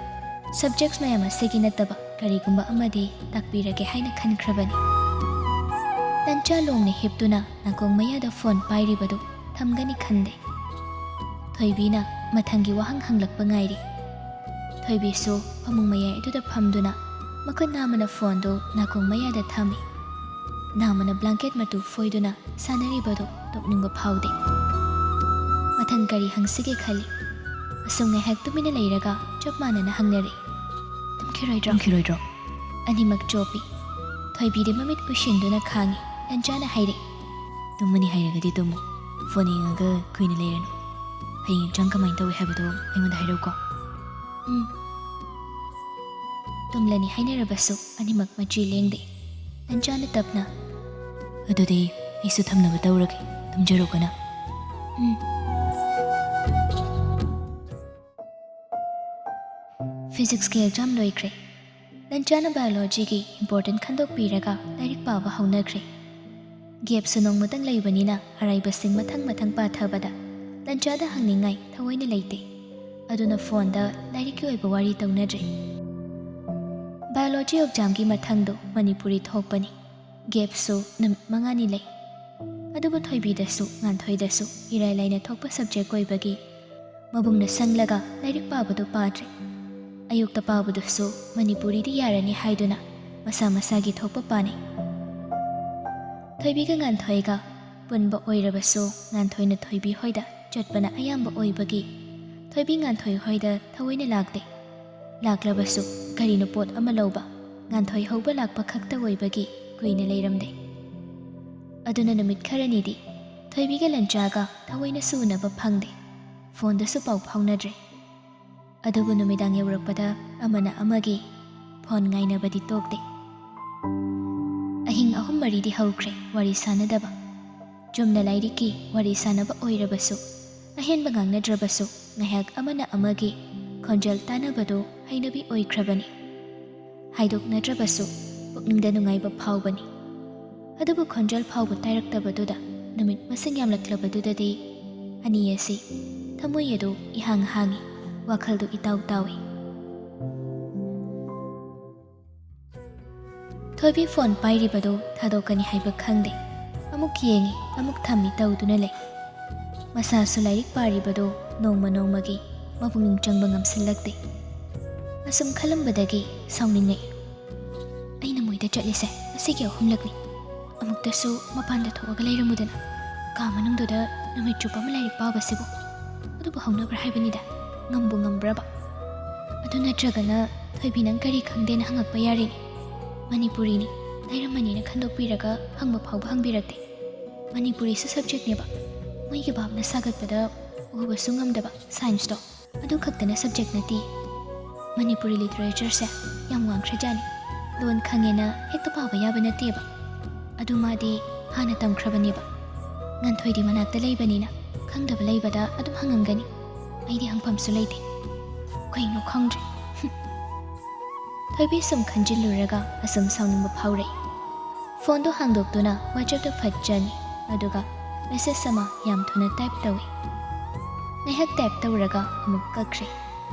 ꯁꯕꯖꯦꯛꯁ ꯃꯌꯥꯝ ꯑꯁꯤꯒꯤ ꯅꯠꯇꯕ ꯀꯔꯤꯒꯨꯝꯕ ꯑꯃꯗꯤ ꯇꯥꯛꯄꯤꯔꯒꯦ ꯍꯥꯏꯅ ꯈꯟꯈ꯭ꯔꯕꯅꯤ ꯂꯟꯆꯥ ꯂꯣꯡꯅ ꯍꯤꯞꯇꯨꯅ ꯅꯥꯀꯣꯡ ꯃꯌꯥꯗ ꯐꯣꯟ ꯄꯥꯏꯔꯤꯕꯗꯨ ꯊꯝꯒꯅꯤ ꯈꯟꯗꯦ ꯊꯣꯏꯕꯤꯅ ꯃꯊꯪꯒꯤ ꯋꯥꯍꯪ ꯍꯪꯂꯛꯄ ꯉꯥꯏꯔꯤ ꯊꯣꯏꯕꯤꯁꯨ ꯐꯃꯨꯡ ꯃꯌꯥꯏ ꯑꯗꯨꯗ ꯐꯝꯗꯨꯅ ꯃꯈꯨꯠ ꯅꯥꯝꯃꯅ ꯐꯣꯟꯗꯨ ꯅꯥꯀꯣꯡ ꯃꯌꯥꯗ ꯊꯝꯃꯤ ꯅꯥꯝꯃꯅ ꯕ꯭ꯂꯥꯡꯀꯦꯠ ꯃꯇꯨ ꯐꯣꯏꯗꯨꯅ ꯁꯥꯟꯅꯔꯤꯕꯗꯨ ꯇꯣꯛꯅꯤꯡꯕ ꯐꯥꯎꯗꯦ ꯃꯊꯪ ꯀꯔꯤ ꯍꯪꯁꯤꯒꯦ ꯈꯜꯂꯤ ꯑꯁꯨꯝ ꯉꯥꯏꯍꯥꯛ ꯇꯨꯃꯤꯟꯅ ꯂꯩꯔꯒ ꯆꯞ ꯃꯥꯟꯅꯅ ꯍꯪꯅꯔꯛꯏ ꯇꯨꯝꯈꯤꯔꯣꯏꯗ꯭ꯔꯣ ꯑꯅꯤꯃꯛ ꯆꯣꯞꯄꯤ ꯊꯣꯏꯕꯤꯗꯤ ꯃꯃꯤꯠ ꯎꯏꯁꯤꯟꯗꯨꯅ ꯈꯥꯡꯉꯤ ꯂꯟꯆꯥꯅ ꯍꯥꯏꯔꯛꯏ ꯇꯨꯝꯃꯅꯤ ꯍꯥꯏꯔꯒꯗꯤ ꯇꯨꯝꯃꯨ ꯐꯣꯟ ꯌꯦꯡꯉꯒ ꯀꯨꯏꯅ ꯂꯩꯔꯅꯨ ꯍꯌꯦꯡ ꯑꯦꯛꯖꯥꯝ ꯀꯃꯥꯏꯅ ꯇꯧꯏ ꯍꯥꯏꯕꯗꯣ ꯑꯩꯉꯣꯟꯗ ꯍꯥꯏꯔꯛꯎꯀꯣ ꯇꯨꯝꯂꯅꯤ ꯍꯥꯏꯅꯔꯕꯁꯨ ꯑꯅꯤꯃꯛ ꯃꯆꯤ ꯂꯦꯡꯗꯦ ꯂꯟꯆꯥꯅ ꯇꯞꯅ ꯑꯗꯨꯗꯤ ꯑꯩꯁꯨ ꯊꯝꯅꯕ ꯇꯧꯔꯒꯦ ꯇꯨꯝꯖꯔꯣꯀꯣꯅ ꯐꯤꯖꯤꯛꯁꯀꯤ ꯑꯦꯛꯖꯥꯝ ꯂꯣꯏꯈ꯭ꯔꯦ ꯂꯟꯆꯥꯅ ꯕꯥꯏꯑꯣꯂꯣꯖꯤꯒꯤ ꯏꯝꯄꯣꯔꯇꯦꯟ ꯈꯟꯗꯣꯛꯄꯤꯔꯒ ꯂꯥꯏꯔꯤꯛ ꯄꯥꯕ ꯍꯧꯅꯈ꯭ꯔꯦ ꯒꯦꯞꯁꯨ ꯅꯣꯡꯃꯇꯪ ꯂꯩꯕꯅꯤꯅ ꯑꯔꯥꯏꯕꯁꯤꯡ ꯃꯊꯪ ꯄꯥꯊꯕꯗ ꯂꯟꯆꯥꯗ ꯍꯪꯅꯤꯡꯉꯥꯏ ꯊꯑꯣꯏꯅ ꯂꯩꯇꯦ ꯑꯗꯨꯅ ꯐꯣꯟꯗ ꯂꯥꯏꯔꯤꯛꯀꯤ ꯑꯣꯏꯕ ꯋꯥꯔꯤ ꯇꯧꯅꯗ꯭ꯔꯦ ꯕꯥꯏꯑꯣꯂꯣꯖꯤ ꯑꯦꯛꯖꯥꯝꯒꯤ ꯃꯊꯪꯗꯣ ꯃꯅꯤꯄꯨꯔꯤ ꯊꯣꯛꯄꯅꯤ ꯒꯦꯞꯁꯨ ꯅꯨꯃꯤꯠ 5ꯅꯤ ꯂꯩ ꯑꯗꯨꯕꯨ ꯊꯣꯏꯕꯤꯗꯁꯨ ꯉꯥꯟꯊꯣꯏꯗꯁꯨ ꯏꯔꯥꯏ ꯂꯥꯏꯅ ꯊꯣꯛꯄ ꯁꯕꯖꯦꯛ ꯑꯣꯏꯕꯒꯤ ꯃꯕꯨꯡꯅ ꯁꯪꯂꯒ ꯂꯥꯏꯔꯤꯛ ꯄꯥꯕꯗꯨ ꯄꯥꯗ꯭ꯔꯦ ꯑꯌꯨꯛꯇ ꯄꯥꯕꯗꯨꯁꯨ ꯃꯅꯤꯄꯨꯔꯤꯗꯤ ꯌꯥꯔꯅꯤ ꯍꯥꯏꯗꯨꯅ ꯃꯁꯥ ꯃꯁꯥꯒꯤ ꯊꯣꯛꯄ ꯄꯥꯅꯩ ꯊꯣꯏꯕꯤꯒ ꯉꯥꯟꯊꯣꯏꯒ ꯄꯨꯟꯕ ꯑꯣꯏꯔꯕꯁꯨ ꯉꯥꯟꯊꯣꯏꯅ ꯊꯣꯏꯕꯤ ꯍꯣꯏꯗ ꯆꯠꯄꯅ ꯑꯌꯥꯝꯕ ꯑꯣꯏꯕꯒꯤ ꯊꯣꯏꯕꯤ ꯉꯥꯟꯊꯣꯏ ꯍꯣꯏꯗ ꯊꯑꯣꯏꯅ ꯂꯥꯛꯇꯦ ꯂꯥꯛꯂꯕꯁꯨ ꯀꯔꯤꯅꯣ ꯄꯣꯠ ꯑꯃ ꯂꯧꯕ ꯉꯥꯟꯊꯣꯏ ꯍꯧꯕ ꯂꯥꯛꯄ ꯈꯛꯇ ꯑꯣꯏꯕꯒꯤ ꯀꯨꯏꯅ ꯂꯩꯔꯝꯗꯦ ꯑꯗꯨꯅ ꯅꯨꯃꯤꯠ ꯈꯔꯅꯤꯗꯤ ꯊꯣꯏꯕꯤꯒ ꯂꯟꯆꯥꯒ ꯊꯑꯣꯏꯅꯁꯨ ꯎꯅꯕ ꯐꯪꯗꯦ ꯐꯣꯟꯗꯁꯨ ꯄꯥꯎ ꯐꯥꯎꯅꯗ꯭ꯔꯦ ꯑꯗꯨꯕꯨ ꯅꯨꯃꯤꯗꯥꯡ ꯌꯧꯔꯛꯄꯗ ꯑꯃꯅ ꯑꯃꯒꯤ ꯐꯣꯟ ꯉꯥꯏꯅꯕꯗꯤ ꯇꯣꯛꯇꯦ ꯑꯍꯤꯡ 3-4ꯗꯤ ꯍꯧꯈ꯭ꯔꯦ ꯋꯥꯔꯤ ꯁꯥꯟꯅꯗꯕ ꯆꯨꯝꯅ ꯂꯥꯏꯔꯤꯛꯀꯤ ꯋꯥꯔꯤ ꯁꯥꯟꯅꯕ ꯑꯣꯏꯔꯕꯁꯨ ꯑꯍꯦꯟꯕ ꯉꯥꯡꯅꯗ꯭ꯔꯕꯁꯨ ꯉꯥꯏꯍꯥꯛ ꯑꯃꯅ ꯑꯃꯒꯤ ꯈꯣꯟꯖꯦꯜ ꯇꯥꯟꯅꯕꯗꯨ ꯍꯩꯅꯕꯤ ꯑꯣꯏꯈ꯭ꯔꯕꯅꯤ ꯍꯥꯏꯗꯣꯛꯅꯗ꯭ꯔꯕꯁꯨ ꯄꯨꯛꯅꯤꯡꯗ ꯅꯨꯡꯉꯥꯏꯕ ꯐꯥꯎꯕꯅꯤ ꯑꯗꯨꯕꯨ ꯈꯣꯟꯖꯦꯜ ꯐꯥꯎꯕ ꯇꯥꯏꯔꯛꯇꯕꯗꯨꯗ ꯅꯨꯃꯤꯠ ꯃꯁꯤꯡ ꯌꯥꯝꯂꯛꯂꯕꯗꯨꯗꯗꯤ ꯑꯅꯤ ꯑꯁꯤ ꯊꯃꯣꯏ ꯑꯗꯨ ꯏꯍꯥꯡ ꯍꯥꯡꯉꯤ ꯋꯥꯈꯜꯗꯨ ꯏꯇꯥꯎ ꯇꯥꯎꯏ ꯊꯣꯏꯕꯤ ꯐꯣꯟ ꯄꯥꯏꯔꯤꯕꯗꯨ ꯊꯥꯗꯣꯛꯀꯅꯤ ꯍꯥꯏꯕ ꯈꯪꯗꯦ ꯑꯃꯨꯛ ꯌꯦꯡꯉꯤ ꯑꯃꯨꯛ ꯊꯝꯃꯤ ꯇꯧꯗꯨꯅ ꯂꯩ ꯃꯁꯥꯁꯨ ꯂꯥꯏꯔꯤꯛ ꯄꯥꯔꯤꯕꯗꯨ ꯅꯣꯡꯃꯒꯤ ꯃꯄꯨꯛꯅꯤꯡ ꯆꯪꯕ ꯉꯝꯁꯤꯜꯂꯛꯇꯦ ꯑꯁꯨꯝ ꯈꯜꯂꯝꯕꯗꯒꯤ ꯁꯥꯎꯅꯤꯡꯉꯛꯏ ꯑꯩꯅ ꯃꯣꯏꯗ ꯆꯠꯂꯤꯁꯦ ꯑꯁꯤꯒꯤ 3ꯂꯛꯅꯤ ꯑꯃꯨꯛꯇꯁꯨ ꯃꯄꯥꯟꯗ ꯊꯣꯛꯑꯒ ꯂꯩꯔꯝꯃꯨꯗꯅ ꯀꯥ ꯃꯅꯨꯡꯗꯨꯗ ꯅꯨꯃꯤꯠ ꯆꯨꯞꯄ ꯑꯃ ꯂꯥꯏꯔꯤꯛ ꯄꯥꯕꯁꯤꯕꯨ ꯑꯗꯨꯕꯨ ꯍꯧꯅꯕ꯭ꯔꯥ ꯍꯥꯏꯕꯅꯤꯗ ꯉꯝꯕꯨ ꯉꯝꯕ꯭ꯔꯕ ꯑꯗꯨ ꯅꯠꯇ꯭ꯔꯒꯅ ꯊꯣꯏꯕꯤ ꯅꯪ ꯀꯔꯤ ꯈꯪꯗꯦꯅ ꯍꯪꯉꯛꯄ ꯌꯥꯔꯤꯅꯤ ꯃꯅꯤꯄꯨꯔꯤꯅꯤ ꯂꯩꯔꯝꯃꯅꯤꯅ ꯈꯟꯗꯣꯛꯄꯤꯔꯒ ꯍꯪꯕ ꯐꯥꯎꯕ ꯍꯪꯕꯤꯔꯛꯇꯦ ꯃꯅꯤꯄꯨꯔꯤꯁꯨ ꯁꯕꯖꯦꯛꯅꯦꯕ ꯃꯣꯏꯒꯤ ꯚꯥꯞꯅ ꯁꯥꯒꯠꯄꯗ ꯎꯕꯁꯨ ꯉꯝꯗꯕ ꯁꯥꯏꯟꯁꯇꯣ ꯑꯗꯨ ꯈꯛꯇꯅ ꯁꯕꯖꯦꯛ ꯅꯠꯇꯦ ꯃꯅꯤꯄꯨꯔꯤ ꯂꯤꯇꯔꯦꯆꯔꯁꯦ ꯌꯥꯝ ꯋꯥꯡꯈ꯭ꯔꯖꯥꯠꯅꯤ ꯂꯣꯟ ꯈꯪꯉꯦꯅ ꯍꯦꯛꯇ ꯄꯥꯕ ꯌꯥꯕ ꯅꯠꯇꯦꯕ ꯑꯗꯨ ꯃꯥꯗꯤ ꯍꯥꯟꯅ ꯇꯝꯈ꯭ꯔꯕꯅꯦꯕ ꯉꯟꯊꯣꯏꯗꯤ ꯃꯅꯥꯛꯇ ꯂꯩꯕꯅꯤꯅ ꯈꯪꯗꯕ ꯂꯩꯕꯗ ꯑꯗꯨꯝ ꯍꯪꯉꯝꯒꯅꯤ ꯑꯩꯗꯤ ꯍꯪꯐꯝꯁꯨ ꯂꯩꯇꯦ ꯀꯩꯅꯣ ꯈꯪꯗ꯭ꯔꯦ ꯊꯣꯏꯕꯤ ꯁꯨꯝ ꯈꯟꯖꯤꯜꯂꯨꯔꯒ ꯑꯁꯨꯝ ꯁꯥꯎꯅꯤꯡꯕ ꯐꯥꯎꯔꯛꯏ ꯐꯣꯟꯗꯣ ꯍꯥꯡꯗꯣꯛꯇꯨꯅ ꯋꯥꯆꯦꯞꯇ ꯐꯠ ꯆꯪꯉꯤ ꯑꯗꯨꯒ ꯃꯦꯁꯦꯖ ꯑꯃ ꯌꯥꯝ ꯊꯨꯅ ꯇꯥꯏꯞ ꯇꯧꯏ ꯉꯥꯏꯍꯥꯛ ꯇꯥꯏꯞ ꯇꯧꯔꯒ ꯑꯃꯨꯛ ꯀꯛꯈ꯭ꯔꯦ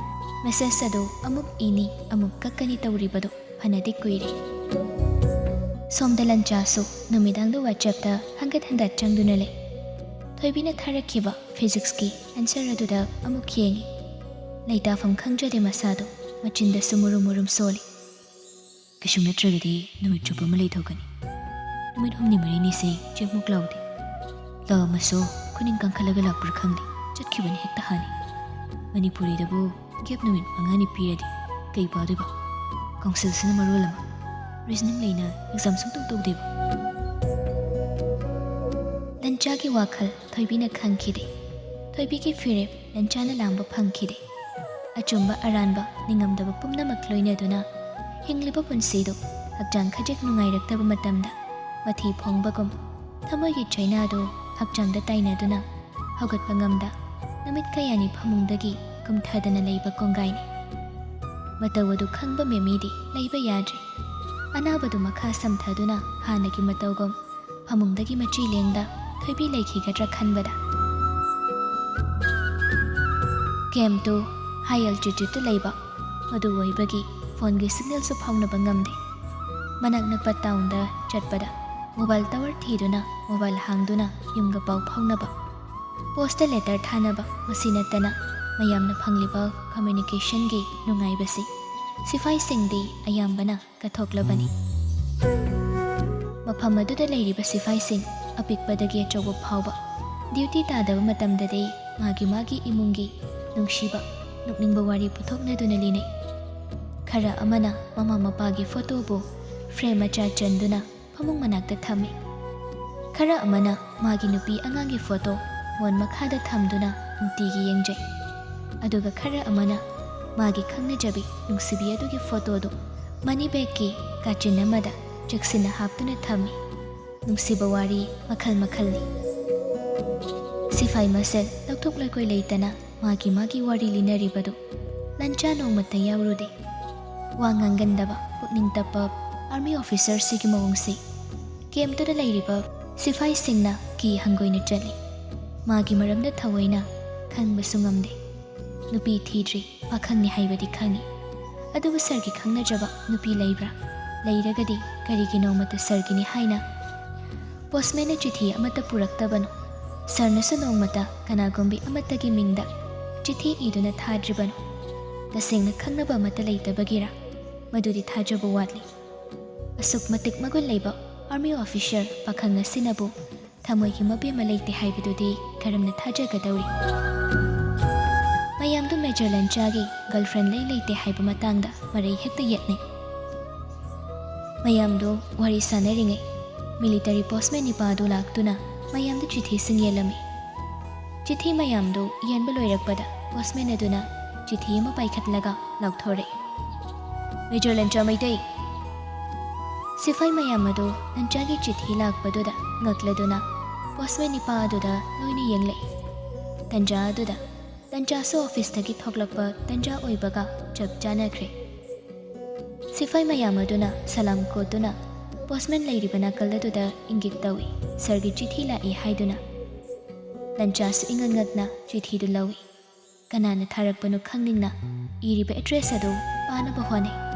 ꯃꯦꯁꯦꯖ ꯑꯗꯨ ꯑꯃꯨꯛ ꯏꯅꯤ ꯑꯃꯨꯛ ꯀꯛꯀꯅꯤ ꯇꯧꯔꯤꯕꯗꯣ ꯐꯅꯗꯤ ꯀꯨꯏꯔꯦ ꯁꯣꯝꯗ ꯂꯟꯆꯥꯁꯨ ꯅꯨꯃꯤꯗꯥꯡꯗ ꯋꯥꯆꯦꯞꯇ ꯍꯟꯒꯠ ꯍꯟꯗ ꯆꯪꯗꯨꯅ ꯂꯩ ꯊꯣꯏꯕꯤꯅ ꯊꯥꯔꯛꯈꯤꯕ ꯐꯤꯖꯤꯛꯁꯀꯤ ꯑꯟꯁꯔ ꯑꯗꯨꯗ ꯑꯃꯨꯛ ꯌꯦꯡꯉꯤ ꯂꯩꯇꯥꯐꯝ ꯈꯪꯗ꯭ꯔꯗꯤ ꯃꯁꯥꯗꯣ ꯃꯆꯤꯟꯗꯁꯨ ꯃꯨꯔꯨꯝ ꯃꯨꯔꯨꯝ ꯁꯣꯜꯂꯤ ꯀꯩꯁꯨ ꯅꯠꯇ꯭ꯔꯒꯗꯤ ꯅꯨꯃꯤꯠ ꯆꯨꯞꯄ ꯑꯃ ꯂꯩꯊꯣꯛꯀꯅꯤ ꯅꯨꯃꯤꯠ ꯍꯨꯝꯅꯤ ꯃꯔꯤꯅꯤꯁꯦ ꯆꯦꯛꯃꯨꯛ ꯂꯥꯎꯗꯦ ꯂꯥꯛꯑꯃꯁꯨ ꯈꯨꯅꯤꯡ ꯀꯪꯈꯠꯂꯒ ꯂꯥꯛꯄ꯭ꯔꯥ ꯈꯪꯗꯦ ꯆꯠꯈꯤꯕꯅꯤ ꯍꯦꯛꯇ ꯍꯥꯟꯅꯤ ꯃꯅꯤꯄꯨꯔꯤꯗꯕꯨ ꯒꯦꯞ ꯅꯨꯃꯤꯠ 5ꯅꯤ ꯄꯤꯔꯗꯤ ꯀꯩ ꯄꯥꯗꯣꯏꯕ ꯀꯥꯎꯟꯁꯤꯜꯁꯤꯅ ꯃꯔꯣꯜ ꯑꯃ ꯔꯤꯖꯅꯤꯡ ꯂꯩꯅ ꯑꯦꯛꯖꯥꯝ ꯁꯨꯡꯇꯧ ꯇꯧꯗꯦꯕ ꯂꯟꯆꯥꯒꯤ ꯋꯥꯈꯜ ꯊꯣꯏꯕꯤꯅ ꯈꯪꯈꯤꯗꯦ ꯊꯣꯏꯕꯤꯒꯤ ꯐꯤꯔꯦꯞ ꯂꯟꯆꯥꯅ ꯂꯥꯡꯕ ꯐꯪꯈꯤꯗꯦ ꯑꯆꯨꯝꯕ ꯑꯔꯥꯟꯕ ꯅꯤꯡꯉꯝꯗꯕ ꯄꯨꯝꯅꯃꯛ ꯂꯣꯏꯅꯗꯨꯅ ꯍꯤꯡꯂꯤꯕ ꯄꯨꯟꯁꯤꯗꯣ ꯍꯛꯆꯥꯡ ꯈꯖꯤꯛ ꯅꯨꯡꯉꯥꯏꯔꯛꯇꯕ ꯃꯇꯝꯗ ꯃꯊꯤ ꯐꯣꯡꯕꯒꯨꯝ ꯊꯃꯣꯏꯒꯤ ꯆꯩꯅꯥꯗꯣ ꯍꯛꯆꯥꯡꯗ ꯇꯥꯏꯅꯗꯨꯅ ꯍꯧꯒꯠꯄ ꯉꯝꯗ ꯅꯨꯃꯤꯠ ꯀꯌꯥꯅꯤ ꯐꯃꯨꯡꯗꯒꯤ ꯀꯨꯝꯊꯗꯅ ꯂꯩꯕ ꯀꯣꯡꯒꯥꯏꯅꯤ ꯃꯇꯧ ꯑꯗꯨ ꯈꯪꯕ ꯃꯦꯃꯤꯗꯤ ꯂꯩꯕ ꯌꯥꯗ꯭ꯔꯦ ꯑꯅꯥꯕꯗꯨ ꯃꯈꯥ ꯁꯝꯊꯗꯨꯅ ꯍꯥꯟꯅꯒꯤ ꯃꯇꯧꯒꯨꯝ ꯐꯃꯨꯡꯗꯒꯤ ꯃꯆꯤ ꯂꯦꯡꯗ ꯊꯣꯏꯕꯤ ꯂꯩꯈꯤꯒꯗ꯭ꯔꯥ ꯈꯟꯕꯗ ꯀꯦꯝꯇꯨ ꯍꯥꯏ ꯑꯜꯇꯤꯇ꯭ꯌꯨꯠꯇ ꯂꯩꯕ ꯃꯗꯨ ꯑꯣꯏꯕꯒꯤ ꯐꯣꯟꯒꯤ ꯁꯤꯒꯅꯦꯜꯁꯨ ꯐꯥꯎꯅꯕ ꯉꯝꯗꯦ ꯃꯅꯥꯛ ꯅꯛꯄ ꯇꯥꯎꯟꯗ ꯆꯠꯄꯗ ꯃꯣꯕꯥꯏꯜ ꯇꯋꯔ ꯊꯤꯗꯨꯅ ꯃꯣꯕꯥꯏꯜ ꯍꯥꯡꯗꯨꯅ ꯌꯨꯝꯒ ꯄꯥꯎ ꯐꯥꯎꯅꯕ ꯄꯣꯁꯇ ꯂꯦꯇꯔ ꯊꯥꯅꯕ ꯃꯁꯤ ꯅꯠꯇꯅ ꯃꯌꯥꯝꯅ ꯐꯪꯂꯤꯕ ꯀꯝꯃ꯭ꯌꯨꯅꯤꯀꯦꯁꯟꯒꯤ ꯅꯨꯡꯉꯥꯏꯕꯁꯤ ꯁꯤꯐꯥꯏꯁꯤꯡꯗꯤ ꯑꯌꯥꯝꯕꯅ ꯀꯠꯊꯣꯛꯂꯕꯅꯤ ꯃꯐꯝ ꯑꯗꯨꯗ ꯂꯩꯔꯤꯕ ꯁꯤꯐꯥꯏꯁꯤꯡ ꯑꯄꯤꯛꯄꯗꯒꯤ ꯑꯆꯧꯕ ꯐꯥꯎꯕ ꯗ꯭ꯌꯨꯇꯤ ꯇꯥꯗꯕ ꯃꯇꯝꯗꯗꯤ ꯃꯥꯒꯤ ꯏꯃꯨꯡꯒꯤ ꯅꯨꯡꯁꯤꯕ ꯅꯣꯛꯅꯤꯡꯕ ꯋꯥꯔꯤ ꯄꯨꯊꯣꯛꯅꯗꯨꯅ ꯂꯤꯅꯩ ꯈꯔ ꯑꯃꯅ ꯃꯃꯥ ꯃꯄꯥꯒꯤ ꯐꯣꯇꯣꯕꯨ ꯐ꯭ꯔꯦꯝ ꯃꯆꯥ ꯆꯟꯗꯨꯅ ꯐꯃꯨꯡ ꯃꯅꯥꯛꯇ ꯊꯝꯃꯤ ꯈꯔ ꯑꯃꯅ ꯃꯥꯒꯤ ꯅꯨꯄꯤ ꯑꯉꯥꯡꯒꯤ ꯐꯣꯇꯣ ꯃꯣꯟ ꯃꯈꯥꯗ ꯊꯝꯗꯨꯅ ꯅꯨꯡꯇꯤꯒꯤ ꯌꯦꯡꯖꯩ ꯑꯗꯨꯒ ꯈꯔ ꯑꯃꯅ ꯃꯥꯒꯤ ꯈꯪꯅꯖꯕꯤ ꯅꯨꯡꯁꯤꯕꯤ ꯑꯗꯨꯒꯤ ꯐꯣꯇꯣꯗꯨ ꯃꯅꯤ ꯕꯦꯒꯀꯤ ꯀꯥꯆꯤꯟ ꯑꯃꯗ ꯆꯦꯛꯁꯤꯟꯅ ꯍꯥꯞꯇꯨꯅ ꯊꯝꯃꯤ ꯅꯨꯡꯁꯤꯕ ꯋꯥꯔꯤ ꯃꯈꯜ ꯃꯈꯜꯅꯤ ꯁꯤꯐꯥꯏ ꯃꯁꯦꯜ ꯂꯧꯊꯣꯛ ꯂꯩꯀꯣꯏ ꯂꯩꯇꯅ ꯃꯥꯒꯤ ꯋꯥꯔꯤ ꯂꯤꯅꯔꯤꯕꯗꯨ ꯂꯟꯆꯥ ꯅꯣꯡꯃꯇ ꯌꯥꯎꯔꯨꯗꯦ ꯋꯥ ꯉꯥꯡꯒꯟꯗꯕ ꯄꯨꯛꯅꯤꯡ ꯇꯞꯄ ꯑꯥꯔꯃꯤ ꯑꯣꯐꯤꯁꯔꯁꯤꯒꯤ ꯃꯑꯣꯡꯁꯤ ꯀꯦꯝꯞꯇꯨꯗ ꯂꯩꯔꯤꯕ ꯁꯤꯐꯥꯏꯁꯤꯡꯅ ꯀꯤ ꯍꯪꯒꯣꯏꯅ ꯆꯠꯂꯤ ꯃꯥꯒꯤ ꯃꯔꯝꯗ ꯊꯑꯣꯏꯅ ꯈꯪꯕꯁꯨ ꯉꯝꯗꯦ ꯅꯨꯄꯤ ꯊꯤꯗ꯭ꯔꯤ ꯄꯥꯈꯪꯅꯤ ꯍꯥꯏꯕꯗꯤ ꯈꯪꯉꯤ ꯑꯗꯨꯕꯨ ꯁꯔꯒꯤ ꯈꯪꯅꯖꯕ ꯅꯨꯄꯤ ꯂꯩꯕ꯭ꯔꯥ ꯂꯩꯔꯒꯗꯤ ꯀꯔꯤꯒꯤ ꯅꯣꯡꯃꯇ ꯁꯔꯒꯤꯅꯤ ꯍꯥꯏꯅ ꯄꯣꯁꯃꯦꯟꯅ ꯆꯤꯊꯤ ꯑꯃꯠꯇ ꯄꯨꯔꯛꯇꯕꯅꯣ ꯁꯔꯅꯁꯨ ꯅꯣꯡꯃꯇ ꯀꯅꯥꯒꯨꯝꯕꯤ ꯑꯃꯠꯇꯒꯤ ꯃꯤꯡꯗ ꯆꯤꯊꯤ ꯏꯗꯨꯅ ꯊꯥꯗ꯭ꯔꯤꯕꯅꯣ ꯇꯁꯦꯡꯅ ꯈꯪꯅꯕ ꯑꯃꯠꯇ ꯂꯩꯇꯕꯒꯤꯔꯥ ꯃꯗꯨꯗꯤ ꯊꯥꯖꯕ ꯋꯥꯠꯂꯤ ꯑꯁꯨꯛ ꯃꯇꯤꯛ ꯃꯒꯨꯟ ꯂꯩꯕ ꯑꯥꯔꯃꯤ ꯑꯣꯐꯤꯁꯔ ꯄꯥꯈꯪ ꯑꯁꯤꯅꯕꯨ ꯊꯃꯣꯏꯒꯤ ꯃꯕꯦꯝꯃ ꯂꯩꯇꯦ ꯍꯥꯏꯕꯗꯨꯗꯤ ꯀꯔꯝꯅ ꯊꯥꯖꯒꯗꯧꯔꯤ ꯃꯌꯥꯝꯗꯨ ꯃꯦꯖꯔ ꯂꯟꯆꯥꯒꯤ ꯒꯔꯜꯐ꯭ꯔꯦꯟ ꯂꯩꯇꯦ ꯍꯥꯏꯕ ꯃꯇꯥꯡꯗ ꯃꯔꯩ ꯍꯦꯛꯇ ꯌꯦꯠꯅꯩ ꯃꯌꯥꯝꯗꯨ ꯋꯥꯔꯤ ꯁꯥꯟꯅꯔꯤꯉꯩ ꯃꯤꯂꯤꯇꯔꯤ ꯄꯣꯁꯃꯦꯟ ꯅꯤꯄꯥꯗꯨ ꯂꯥꯛꯇꯨꯅ ꯃꯌꯥꯝꯗ ꯆꯤꯊꯤꯁꯤꯡ ꯌꯦꯜꯂꯝꯃꯤ ꯆꯤꯊꯤ ꯃꯌꯥꯝꯗꯨ ꯌꯦꯟꯕ ꯂꯣꯏꯔꯛꯄꯗ ꯄꯣꯁꯃꯦꯟ ꯑꯗꯨꯅ ꯆꯤꯊꯤ ꯑꯃ ꯄꯥꯏꯈꯠꯂꯒ ꯂꯥꯎꯊꯣꯔꯛꯏ ꯃꯦꯖꯔ ꯂꯟꯆꯥ ꯃꯩꯇꯩ ꯁꯤꯐꯥꯏ ꯃꯌꯥꯝ ꯑꯗꯨ ꯂꯟꯆꯥꯒꯤ ꯆꯤꯊꯤ ꯂꯥꯛꯄꯗꯨꯗ ꯉꯛꯂꯗꯨꯅ ꯄꯣꯁꯃꯦꯟ ꯅꯤꯄꯥ ꯑꯗꯨꯗ ꯂꯣꯏꯅ ꯌꯦꯡꯂꯛꯏ ꯇꯟꯖꯥ ꯑꯗꯨꯗ ꯂꯟꯆꯥꯁꯨ ꯑꯣꯐꯤꯁꯇꯒꯤ ꯊꯣꯛꯂꯛꯄ ꯇꯟꯖꯥ ꯑꯣꯏꯕꯒ ꯆꯞ ꯆꯥꯅꯈ꯭ꯔꯦ ꯁꯤꯐꯥꯏ ꯃꯌꯥꯝ ꯑꯗꯨꯅ ꯁꯂꯥꯝ ꯀꯣꯠꯇꯨꯅ ꯄꯣꯁꯃꯦꯟ ꯂꯩꯔꯤꯕ ꯅꯥꯀꯜ ꯑꯗꯨꯗ ꯏꯪꯒꯤꯠ ꯇꯧꯏ ꯁꯔꯒꯤ ꯆꯤꯊꯤ ꯂꯥꯛꯏ ꯍꯥꯏꯗꯨꯅ ꯂꯟꯆꯥꯁꯨ ꯏꯉꯛ ꯉꯛꯅ ꯆꯤꯊꯤꯗꯨ ꯂꯧꯏ ꯀꯅꯥꯅ ꯊꯥꯔꯛꯄꯅꯣ ꯈꯪꯅꯤꯡꯅ ꯏꯔꯤꯕ ꯑꯦꯗ꯭ꯔꯦꯁ ꯑꯗꯨ ꯄꯥꯅꯕ ꯍꯣꯠꯅꯩ